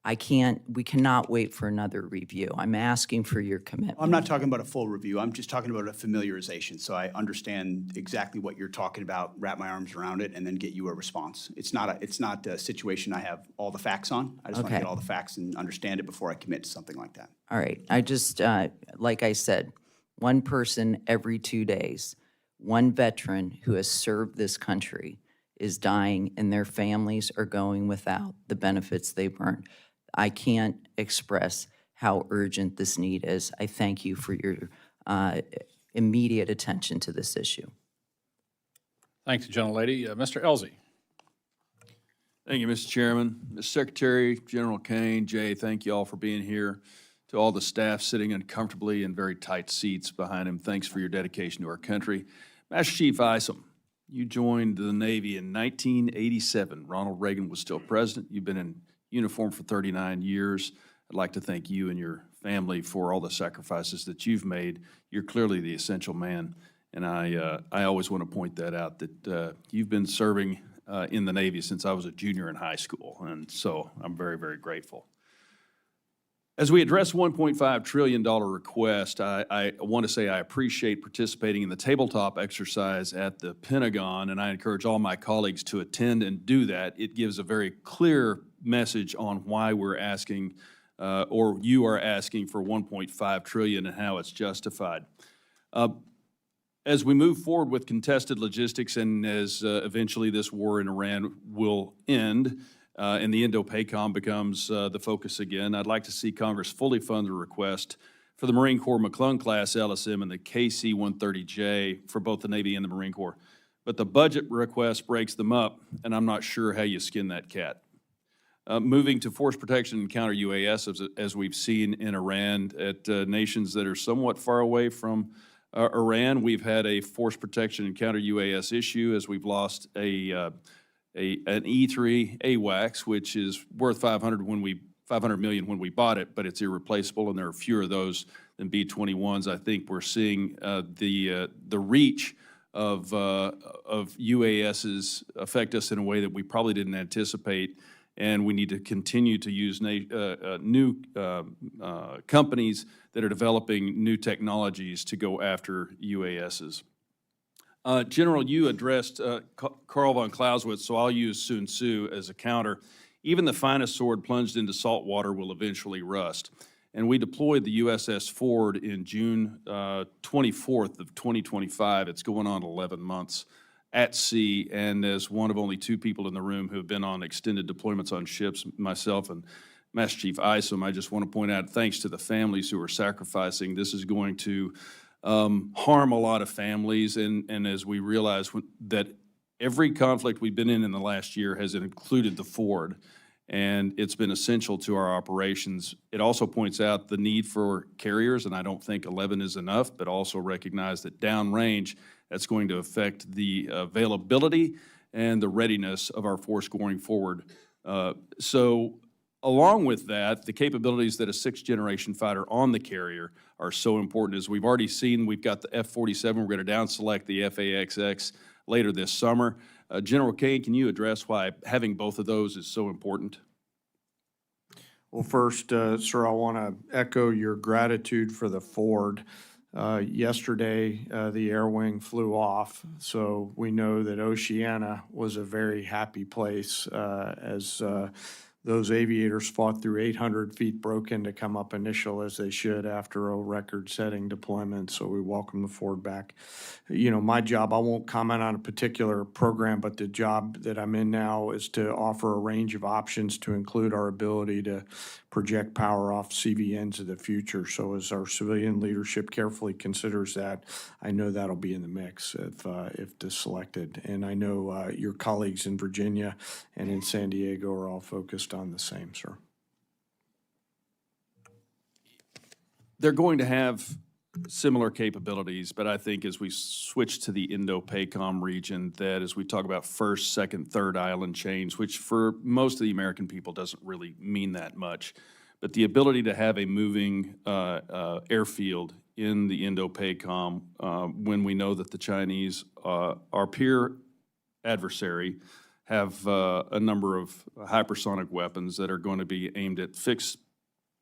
We cannot wait for another review. I'm asking for your commitment. I'm not talking about a full review. I'm just talking about a familiarization, so I understand exactly what you're talking about, wrap my arms around it, and then get you a response. It's not a situation I have all the facts on. I just want to Okay. get all the facts and understand it before I commit to something like that. All right, I just, like I said, 1 person every 2 days, 1 veteran who has served this country is dying and their families are going without the benefits they've earned. I can't express how urgent this need is. I thank you for your immediate attention to this issue. Thanks, gentlelady. Mr. Elzey. Thank you, Mr. Chairman. Mr. Secretary, General Caine, Jay, thank you all for being here. To all the staff sitting uncomfortably in very tight seats behind him, thanks for your dedication to our country. Master Chief Isom, you joined the Navy in 1987. Ronald Reagan was still president. You've been in uniform for 39 years. I'd like to thank you and your family for all the sacrifices that you've made. You're clearly the essential man, and I always want to point that out, that you've been serving in the Navy since I was a junior in high school, and so I'm very, very grateful. As we address $1.5 trillion request, I want to say I appreciate participating in the tabletop exercise at the Pentagon, and I encourage all my colleagues to attend and do that. It gives a very clear message on why we're asking, or you are asking for $1.5 trillion and how it's justified. As we move forward with contested logistics and as eventually this war in Iran will end, and the Indo-PACOM becomes the focus again. I'd like to see Congress fully fund the request for the Marine Corps McClellan-class LSM and the KC-130J for both the Navy and the Marine Corps. But the budget request breaks them up, and I'm not sure how you skin that cat. Moving to force protection and counter UAS, as we've seen in Iran, at nations that are somewhat far away from Iran, we've had a force protection and counter UAS issue as we've lost an E3 AWACS, which is worth $500 million when we bought it, but it's irreplaceable, and there are fewer of those than B-21s. I think we're seeing the reach of UASs affect us in a way that we probably didn't anticipate, and we need to continue to use new companies that are developing new technologies to go after UASs. General, you addressed Karl von Clausewitz, so I'll use Sun Tzu as a counter. Even the finest sword plunged into salt water will eventually rust. And we deployed the USS Ford in June 24th of 2025. It's going on 11 months at sea, and as one of only 2 people in the room who have been on extended deployments on ships, myself and Master Chief Isom, I just want to point out, thanks to the families who are sacrificing, this is going to harm a lot of families, and as we realize that every conflict we've been in the last year has included the Ford, and it's been essential to our operations. It also points out the need for carriers, and I don't think 11 is enough, but also recognize that downrange, that's going to affect the availability and the readiness of our force going forward. So along with that, the capabilities that a 6th-generation fighter on the carrier are so important. As we've already seen, we've got the F-47. We're going to down select the FAXX later this summer. General Caine, can you address why having both of those is so important? Well, first, sir, I want to echo your gratitude for the Ford. Yesterday, the air wing flew off, so we know that Oceana was a very happy place as those aviators fought through 800 feet broken to come up initial, as they should, after a record-setting deployment, so we welcome the Ford back. You know, my job, I won't comment on a particular program, but the job that I'm in now is to offer a range of options to include our ability to project power off CVNs of the future. So as our civilian leadership carefully considers that, I know that'll be in the mix if selected. And I know your colleagues in Virginia and in San Diego are all focused on the same, sir. They're going to have similar capabilities, but I think as we switch to the Indo-PACOM region, that as we talk about first, second, third island chains, which for most of the American people doesn't really mean that much, but the ability to have a moving airfield in the Indo-PACOM when we know that the Chinese, our peer adversary, have a number of hypersonic weapons that are going to be aimed at fixed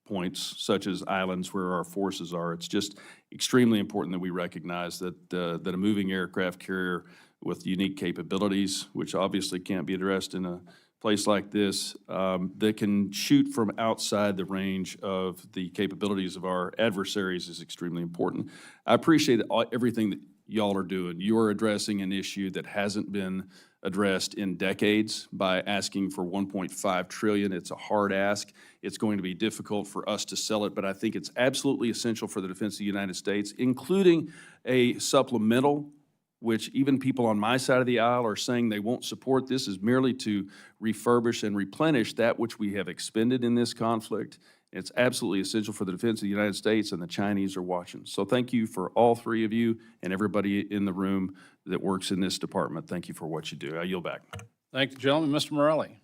points, such as islands where our forces are. It's just extremely important that we recognize that that a moving aircraft carrier with unique capabilities, which obviously can't be addressed in a place like this, that can shoot from outside the range of the capabilities of our adversaries is extremely important. I appreciate everything that y'all are doing. You are addressing an issue that hasn't been addressed in decades by asking for $1.5 trillion. It's a hard ask. It's going to be difficult for us to sell it, but I think it's absolutely essential for the defense of the United States, including a supplemental, which even people on my side of the aisle are saying they won't support. This is merely to refurbish and replenish that which we have expended in this conflict. It's absolutely essential for the defense of the United States, and the Chinese are watching. So thank you for all 3 of you and everybody in the room that works in this department. Thank you for what you do. I yield back. Thank you, gentlemen. Mr. Morelli.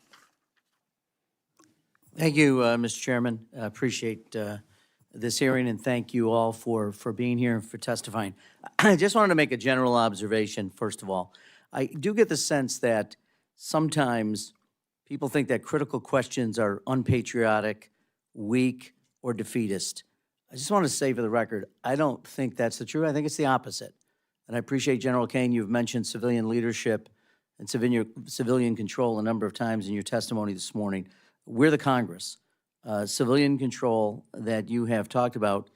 Thank you, Mr. Chairman. I appreciate this hearing, and thank you all for being here and for testifying. I just wanted to make a general observation, first of all. I do get the sense that sometimes people think that critical questions are unpatriotic, weak, or defeatist. I just want to say for the record, I don't think that's the truth. I think it's the opposite. And I appreciate, General Caine, you've mentioned civilian leadership and civilian control a number of times in your testimony this morning. We're the Congress. Civilian control that you have talked about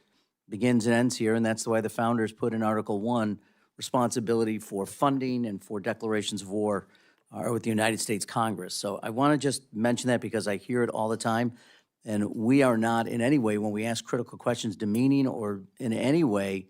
begins and ends here, and that's the way the founders put in Article 1 responsibility for funding and for declarations of war are with the United States Congress. So I want to just mention that because I hear it all the time. And we are not in any way, when we ask critical questions, demeaning or in any way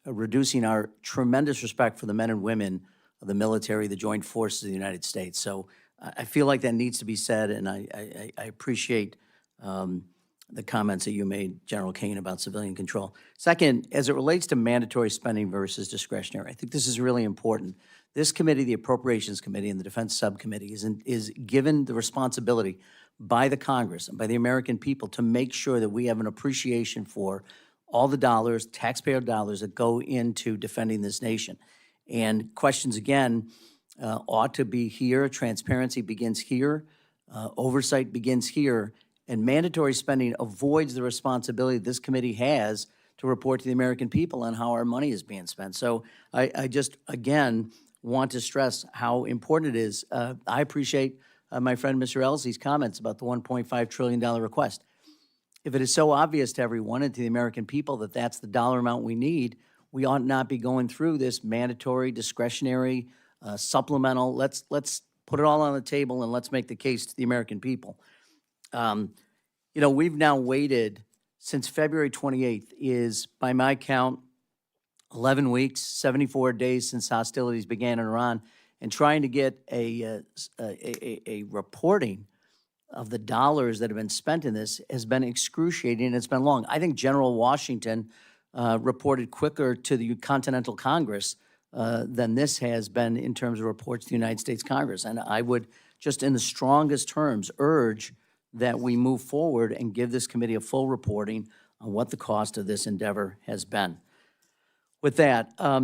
reducing our tremendous respect for the men and women of the military, the joint forces of the United States. So I feel like that needs to be said, and I appreciate the comments that you made, General Caine, about civilian control. Second, as it relates to mandatory spending versus discretionary, I think this is really important. This committee, the Appropriations Committee and the Defense Subcommittee, is given the responsibility by the Congress and by the American people to make sure that we have an appreciation for all the dollars, taxpayer dollars, that go into defending this nation. And questions, again, ought to be here. Transparency begins here. Oversight begins here. And mandatory spending avoids the responsibility this committee has to report to the American people on how our money is being spent. So I just, again, want to stress how important it is. I appreciate my friend Mr. Elsie's comments about the $1.5 trillion request. If it is so obvious to everyone and to the American people that that's the dollar amount we need, we ought not be going through this mandatory, discretionary, supplemental. Let's put it all on the table and let's make the case to the American people. You know, we've now waited since February 28th is, by my count, 11 weeks, 74 days since hostilities began in Iran, and trying to get a reporting of the dollars that have been spent in this has been excruciating, and it's been long. I think General Washington reported quicker to the Continental Congress than this has been in terms of reports to the United States Congress. And I would just in the strongest terms urge that we move forward and give this committee a full reporting on what the cost of this endeavor has been. With that, I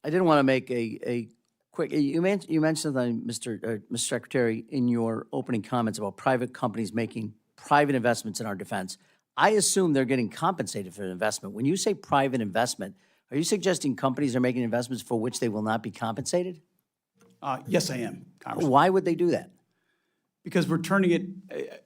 didn't want to make a quick, you mentioned something, Mr. Secretary, in your opening comments about private companies making private investments in our defense. I assume they're getting compensated for the investment. When you say private investment, are you suggesting companies are making investments for which they will not be compensated? Yes, I am, Congressman. Why would they do that? Because we're turning it,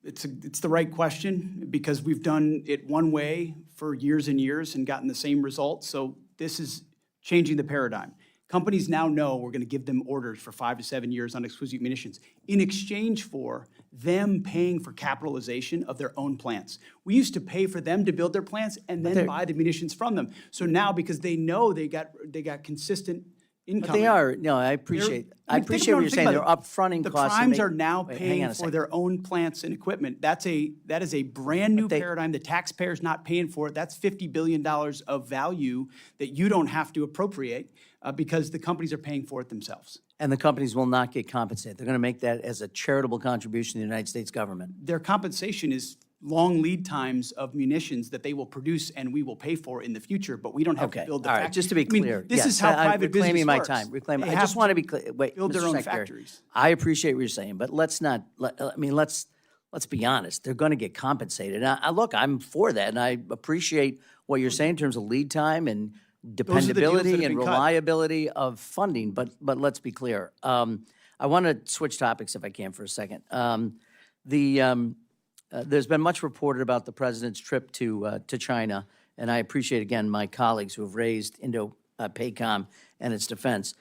it's the right question, because we've done it one way for years and years and gotten the same results. So this is changing the paradigm. Companies now know we're going to give them orders for 5 to 7 years on exquisite munitions in exchange for them paying for capitalization of their own plants. We used to pay for them to build their plants and then buy the munitions from them. So now, because they know they got consistent income. But they are, no, I appreciate what you're saying. They're upfronting the costs. The primes are now hang on paying a for second. their own plants and equipment. That is a brand new paradigm. The taxpayer's not paying for it. That's $50 billion of value that you don't have to appropriate because the companies are paying for it themselves. And the companies will not get compensated. They're going to make that as a charitable contribution to the United States government. Their compensation is long lead times of munitions that they will produce and we will pay for in the future, but we don't have to build the all factory. right, just to be I mean, clear. this yes, is how private business reclaiming my works. time. They I have just want to be clear. Wait, build their Mr. own Secretary, factories. I appreciate what you're saying, but let's not, let's be honest. They're going to get compensated. Look, I'm for that, and I appreciate what you're saying in terms of lead time and dependability have and been cut. reliability of funding, but let's be clear. I want to switch topics if I can for a second. There's been much reported about the president's trip to China, and I appreciate, again, my colleagues who have raised Indo-PACOM and its defense.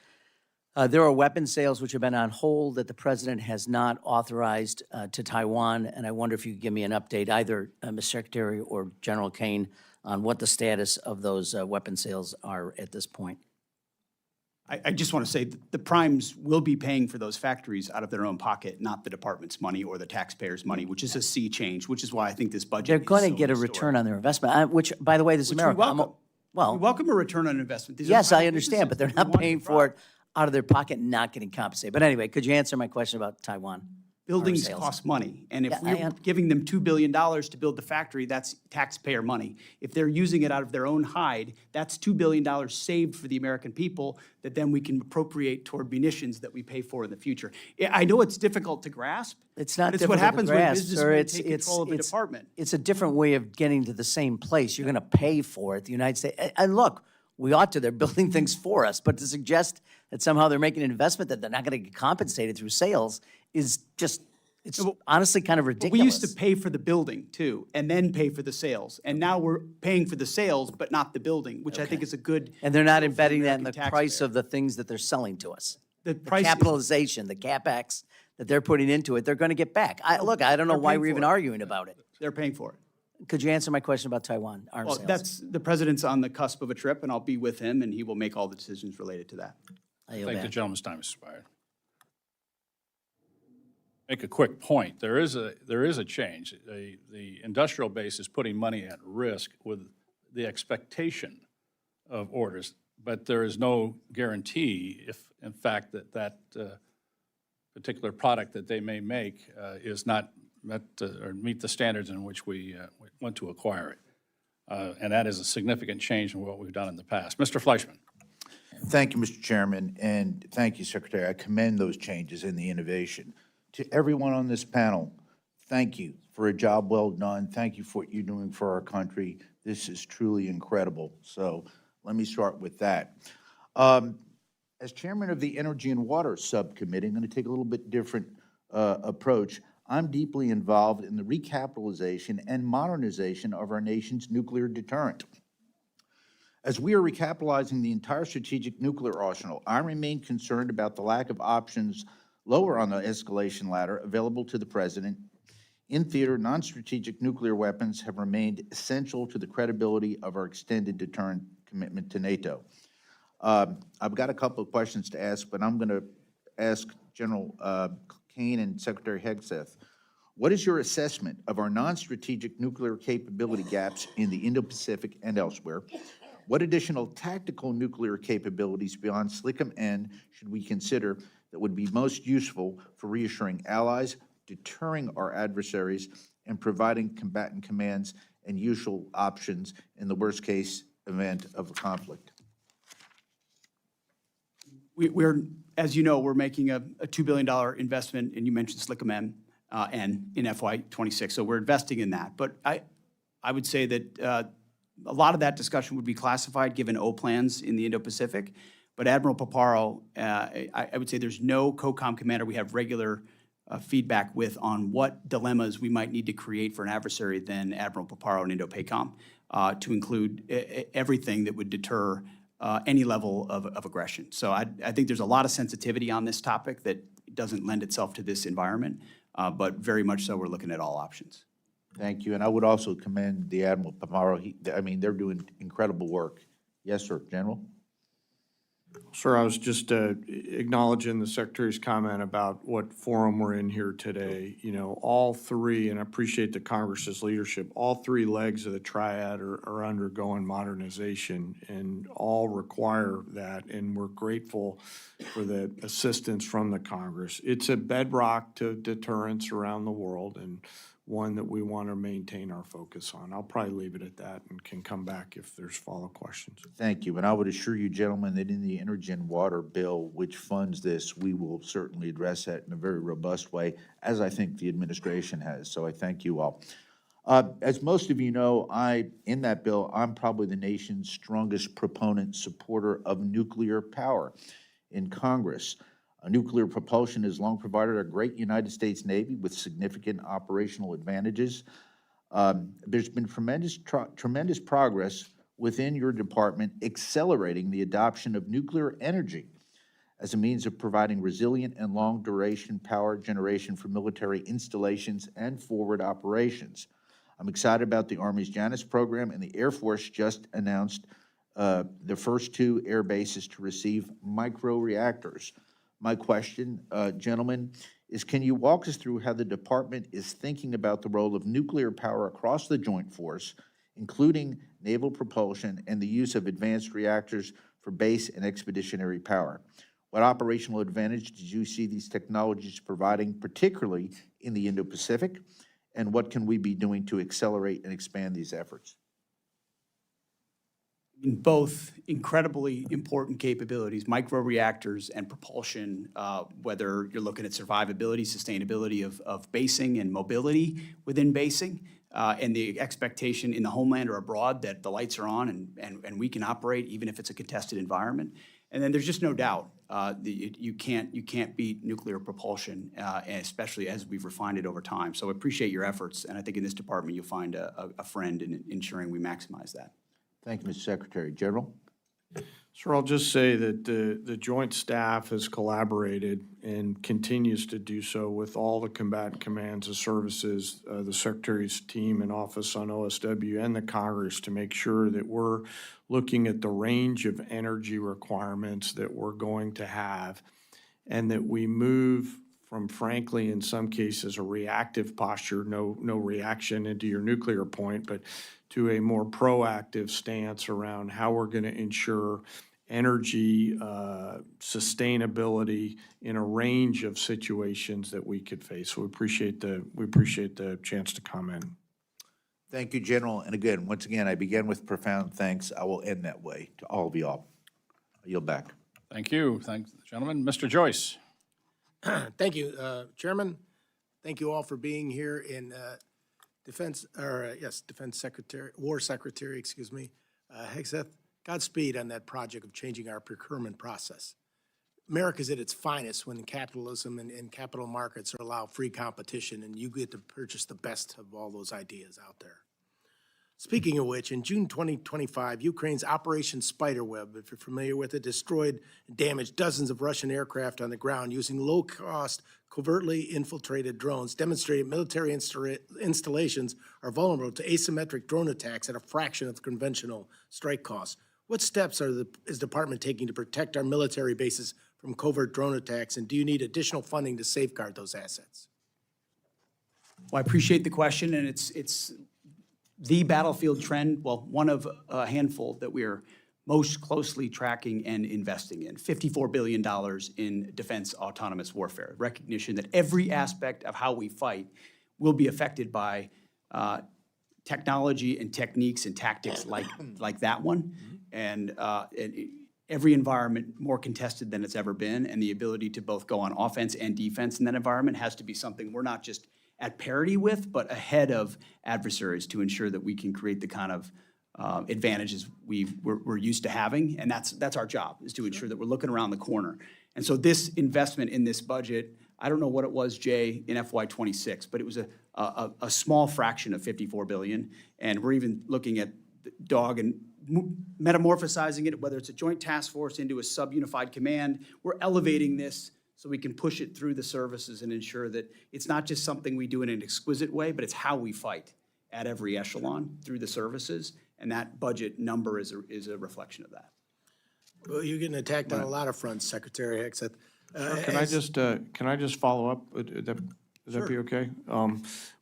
There are weapon sales which have been on hold that the president has not authorized to Taiwan, and I wonder if you could give me an update, either Mr. Secretary or General Caine, on what the status of those weapon sales are at this point. I just want to say that the primes will be paying for those factories out of their own pocket, not the department's money or the taxpayers' money, which is a sea change, which is why I think this budget They're is going to so get a historic. return on their investment, which, by the way, this is Which we America. welcome. We welcome a return on investment. These are Yes, I private understand, but they're businesses. We not want paying to for it out of their pocket and not getting compensated. But anyway, could you answer my question about Taiwan? Buildings sales. cost money, and if Yeah, we're giving them $2 billion to build the factory, that's taxpayer money. If they're using it out of their own hide, that's $2 billion saved for the American people that then we can appropriate toward munitions that we pay for in the future. I know it's difficult to grasp. It's not but it's difficult what happens to when grasp, businessmen sir. take control of a department. It's a different way of getting to the same place. You're going to pay for it, the United States. And look, we ought to. They're building things for us. But to suggest that somehow they're making an investment that they're not going to get compensated through sales is just, it's honestly kind of ridiculous. We used to pay for the building too, and then pay for the sales. And now we're paying for the sales, but not the building, which I think is a good. And they're not deal for embedding that in the American price taxpayer. of the things that they're selling to us. The the price. capitalization, the CapEx that they're putting into it, they're going to get back. Look, I don't know They're why paying we're for even it. arguing about it. They're paying for it. Could you answer my question about Taiwan arms Well, sales? that's, the president's on the cusp of a trip, and I'll be with him, and he will make all the decisions related to that. I I yield think the back. gentleman's time has expired. Make a quick point. There is a change. The industrial base is putting money at risk with the expectation of orders, but there is no guarantee if, in fact, that particular product that they may make is not met or meet the standards in which we want to acquire it. And that is a significant change in what we've done in the past. Mr. Fleischman. Thank you, Mr. Chairman, and thank you, Secretary. I commend those changes in the innovation. To everyone on this panel, thank you for a job well done. Thank you for what you're doing for our country. This is truly incredible. So let me start with that. As chairman of the Energy and Water Subcommittee, I'm going to take a little bit different approach. I'm deeply involved in the recapitalization and modernization of our nation's nuclear deterrent. As we are recapitalizing the entire strategic nuclear arsenal, I remain concerned about the lack of options lower on the escalation ladder available to the president. In theater, non-strategic nuclear weapons have remained essential to the credibility of our extended deterrent commitment to NATO. I've got a couple of questions to ask, but I'm going to ask General Caine and Secretary Hegseth. What is your assessment of our non-strategic nuclear capability gaps in the Indo-Pacific and elsewhere? What additional tactical nuclear capabilities beyond SLICM-N should we consider that would be most useful for reassuring allies, deterring our adversaries, and providing combatant commands and useful options in the worst-case event of a conflict? We're, as you know, we're making a $2 billion investment, and you mentioned SLICM-N and in FY26, so we're investing in that. But I would say that a lot of that discussion would be classified given O plans in the Indo-Pacific. But Admiral Paparo, I would say there's no COCOM commander we have regular feedback with on what dilemmas we might need to create for an adversary than Admiral Paparo and Indo-PACOM, to include everything that would deter any level of aggression. So I think there's a lot of sensitivity on this topic that doesn't lend itself to this environment, but very much so we're looking at all options. Thank you, and I would also commend the Admiral Paparo. I mean, they're doing incredible work. Yes, sir, General? Sir, I was just acknowledging the Secretary's comment about what forum we're in here today. You know, all three, and I appreciate the Congress's leadership, all three legs of the triad are undergoing modernization and all require that, and we're grateful for the assistance from the Congress. It's a bedrock to deterrence around the world and one that we want to maintain our focus on. I'll probably leave it at that and can come back if there's follow-up questions. Thank you, and I would assure you, gentlemen, that in the Energy and Water Bill, which funds this, we will certainly address that in a very robust way, as I think the administration has, so I thank you all. As most of you know, in that bill, I'm probably the nation's strongest proponent, supporter of nuclear power in Congress. Nuclear propulsion has long provided a great United States Navy with significant operational advantages. There's been tremendous progress within your department accelerating the adoption of nuclear energy as a means of providing resilient and long-duration power generation for military installations and forward operations. I'm excited about the Army's Janus program, and the Air Force just announced the first 2 air bases to receive microreactors. My question, gentlemen, is can you walk us through how the department is thinking about the role of nuclear power across the Joint Force, including naval propulsion and the use of advanced reactors for base and expeditionary power? What operational advantage did you see these technologies providing, particularly in the Indo-Pacific, and what can we be doing to accelerate and expand these efforts? Both incredibly important capabilities, microreactors and propulsion, whether you're looking at survivability, sustainability of basing and mobility within basing, and the expectation in the homeland or abroad that the lights are on and we can operate even if it's a contested environment. And then there's just no doubt you can't beat nuclear propulsion, especially as we've refined it over time. So I appreciate your efforts, and I think in this department you'll find a friend in ensuring we maximize that. Thank you, Mr. Secretary. General? Sir, I'll just say that the joint staff has collaborated and continues to do so with all the combatant commands and services, the Secretary's team and office on OSW and the Congress to make sure that we're looking at the range of energy requirements that we're going to have and that we move from, frankly, in some cases, a reactive posture, no reaction into your nuclear point, but to a more proactive stance around how we're going to ensure energy sustainability in a range of situations that we could face. So we appreciate the chance to comment. Thank you, General. And again, once again, I began with profound thanks. I will end that way to all of you all. I yield back. Thank you. Thanks, gentlemen. Mr. Joyce. Thank you, Chairman. Thank you all for being here in Defense Secretary, War Secretary, Hegseth. Godspeed on that project of changing our procurement process. America's at its finest when capitalism and capital markets allow free competition and you get to purchase the best of all those ideas out there. Speaking of which, in June 2025, Ukraine's Operation Spiderweb, if you're familiar with it, destroyed and damaged dozens of Russian aircraft on the ground using low-cost, covertly infiltrated drones, demonstrating military installations are vulnerable to asymmetric drone attacks at a fraction of the conventional strike costs. What steps is the department taking to protect our military bases from covert drone attacks, and do you need additional funding to safeguard those assets? Well, I appreciate the question, and it's the battlefield trend, well, one of a handful that we are most closely tracking and investing in. $54 billion in defense autonomous warfare, recognition that every aspect of how we fight will be affected by technology and techniques and tactics like that one. And every environment more contested than it's ever been, and the ability to both go on offense and defense in that environment has to be something we're not just at parity with, but ahead of adversaries to ensure that we can create the kind of advantages we're used to having. And that's our job, is to ensure that we're looking around the corner. And so this investment in this budget, I don't know what it was, Jay, in FY26, but it was a small fraction of $54 billion. And we're even looking at DOG and metamorphosizing it, whether it's a joint task force into a sub-unified command. We're elevating this so we can push it through the services and ensure that it's not just something we do in an exquisite way, but it's how we fight at every echelon through the services. And that budget number is a reflection of that. Well, you're getting attacked on a lot of fronts, Secretary Hegseth. Can I just follow up? Would that be okay?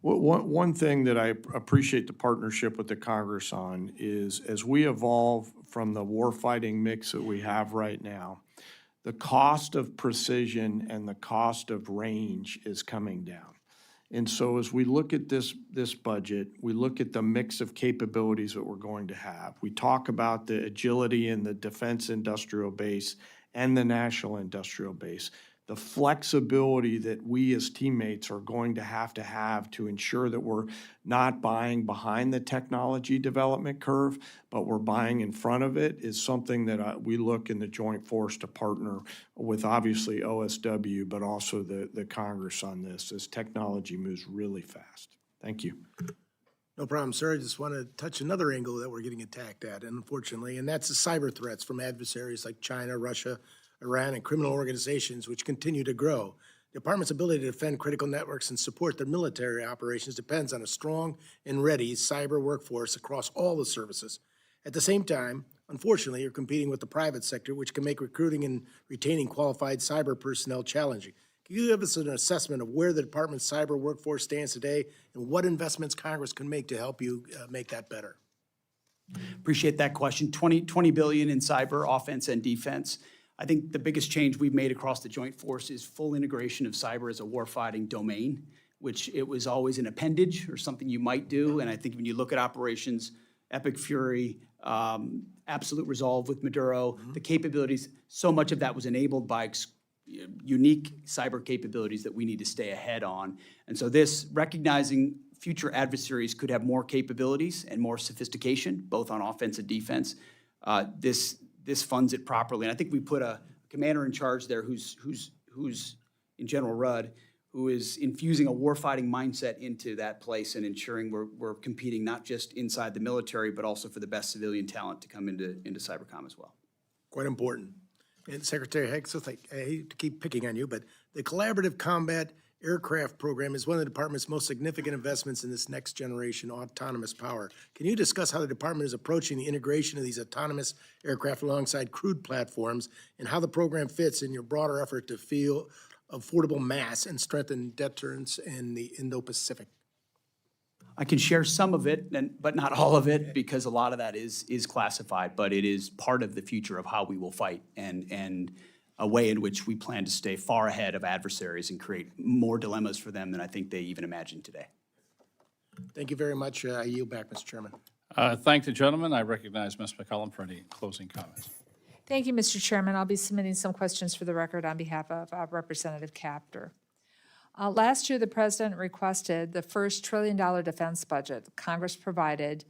One thing that I appreciate the partnership with the Congress on is as we evolve from the warfighting mix that we have right now, the cost of precision and the cost of range is coming down. And so as we look at this budget, we look at the mix of capabilities that we're going to have. We talk about the agility in the defense industrial base and the national industrial base. The flexibility that we as teammates are going to have to ensure that we're not buying behind the technology development curve, but we're buying in front of it, is something that we look in the joint force to partner with, obviously OSW, but also the Congress on this as technology moves really fast. Thank you. No problem, sir. I just want to touch another angle that we're getting attacked at, unfortunately, and that's the cyber threats from adversaries like China, Russia, Iran, and criminal organizations which continue to grow. The department's ability to defend critical networks and support their military operations depends on a strong and ready cyber workforce across all the services. At the same time, unfortunately, you're competing with the private sector, which can make recruiting and retaining qualified cyber personnel challenging. Can you give us an assessment of where the department's cyber workforce stands today and what investments Congress can make to help you make that better? Appreciate that question. $20 billion in cyber, offense and defense. I think the biggest change we've made across the joint force is full integration of cyber as a warfighting domain, which it was always an appendage or something you might do. And I think when you look at operations, Epic Fury, Absolute Resolve with Maduro, the capabilities, so much of that was enabled by unique cyber capabilities that we need to stay ahead on. And so this, recognizing future adversaries could have more capabilities and more sophistication, both on offense and defense, this funds it properly. And I think we put a commander in charge there who's in General Rudd, who is infusing a warfighting mindset into that place and ensuring we're competing not just inside the military, but also for the best civilian talent to come into cybercom as well. quite important. And Secretary Hegseth, I hate to keep picking on you, but the Collaborative Combat Aircraft Program is one of the department's most significant investments in this next generation autonomous power. Can you discuss how the department is approaching the integration of these autonomous aircraft alongside crewed platforms and how the program fits in your broader effort to field affordable mass and strengthen deterrence in the Indo-Pacific? I can share some of it, but not all of it, because a lot of that is classified, but it is part of the future of how we will fight and a way in which we plan to stay far ahead of adversaries and create more dilemmas for them than I think they even imagine today. Thank you very much. I yield back, Mr. Chairman. Thank the gentleman. I recognize Ms. McCollum for any closing comments. Thank you, Mr. Chairman. I'll be submitting some questions for the record on behalf of Representative Capter. Last year, the President requested the first $1 trillion defense budget. Congress provided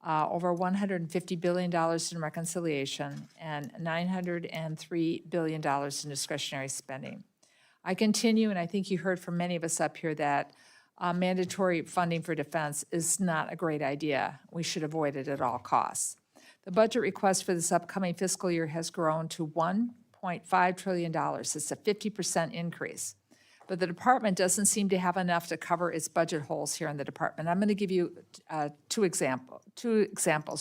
over $150 billion in reconciliation and $903 billion in discretionary spending. I continue, and I think you heard from many of us up here, that mandatory funding for defense is not a great idea. We should avoid it at all costs. The budget request for this upcoming fiscal year has grown to $1.5 trillion. It's a 50% increase. But the department doesn't seem to have enough to cover its budget holes here in the department. I'm going to give you two examples.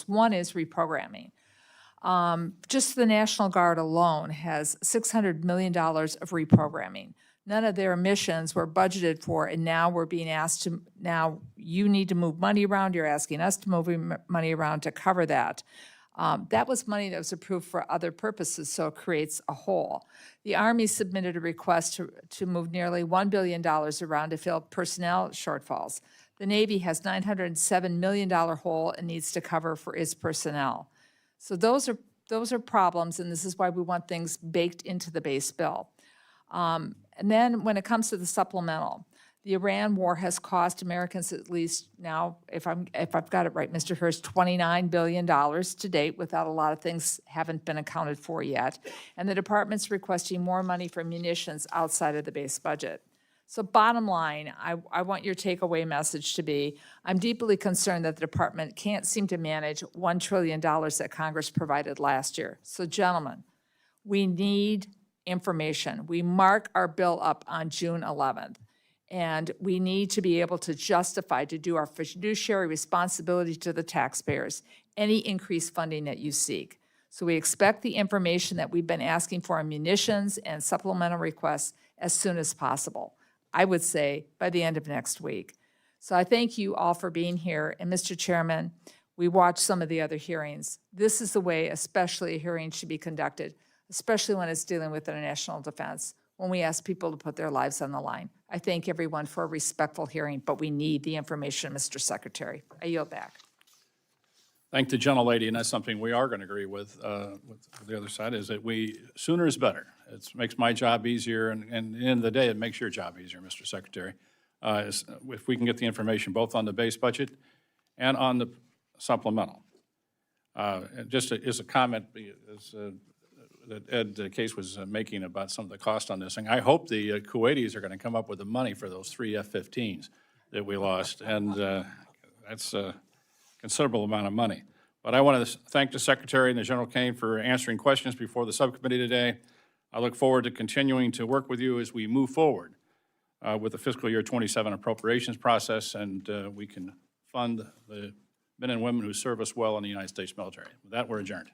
One is reprogramming. Just the National Guard alone has $600 million of reprogramming. None of their missions were budgeted for, and now we're being asked to, now you need to move money around, you're asking us to move money around to cover that. That was money that was approved for other purposes, so it creates a hole. The Army submitted a request to move nearly $1 billion around to fill personnel shortfalls. The Navy has $907 million hole it needs to cover for its personnel. So those are problems, and this is why we want things baked into the base bill. And then when it comes to the supplemental, the Iran war has cost Americans at least now, if I've got it right, Mr. Hurst, $29 billion to date, without a lot of things haven't been accounted for yet. And the department's requesting more money for munitions outside of the base budget. So bottom line, I want your takeaway message to be, I'm deeply concerned that the department can't seem to manage $1 trillion that Congress provided last year. So gentlemen, we need information. We mark our bill up on June 11th. And we need to be able to justify, to do our fiduciary responsibility to the taxpayers, any increased funding that you seek. So we expect the information that we've been asking for on munitions and supplemental requests as soon as possible. I would say by the end of next week. So I thank you all for being here. And Mr. Chairman, we watched some of the other hearings. This is the way especially a hearing should be conducted, especially when it's dealing with international defense, when we ask people to put their lives on the line. I thank everyone for a respectful hearing, but we need the information, Mr. Secretary. I yield back. Thank the gentlelady, and that's something we are going to agree with the other side, is that sooner is better. It makes my job easier, and at the end of the day, it makes your job easier, Mr. Secretary. If we can get the information both on the base budget and on the supplemental. Just as a comment, that Ed Case was making about some of the cost on this thing. I hope the Kuwaitis are going to come up with the money for those 3 F-15s that we lost, and that's a considerable amount of money. But I want to thank the Secretary and the General Caine for answering questions before the subcommittee today. I look forward to continuing to work with you as we move forward with the fiscal year 27 appropriations process, and we can fund the men and women who serve us well in the United States military. With that, we're adjourned.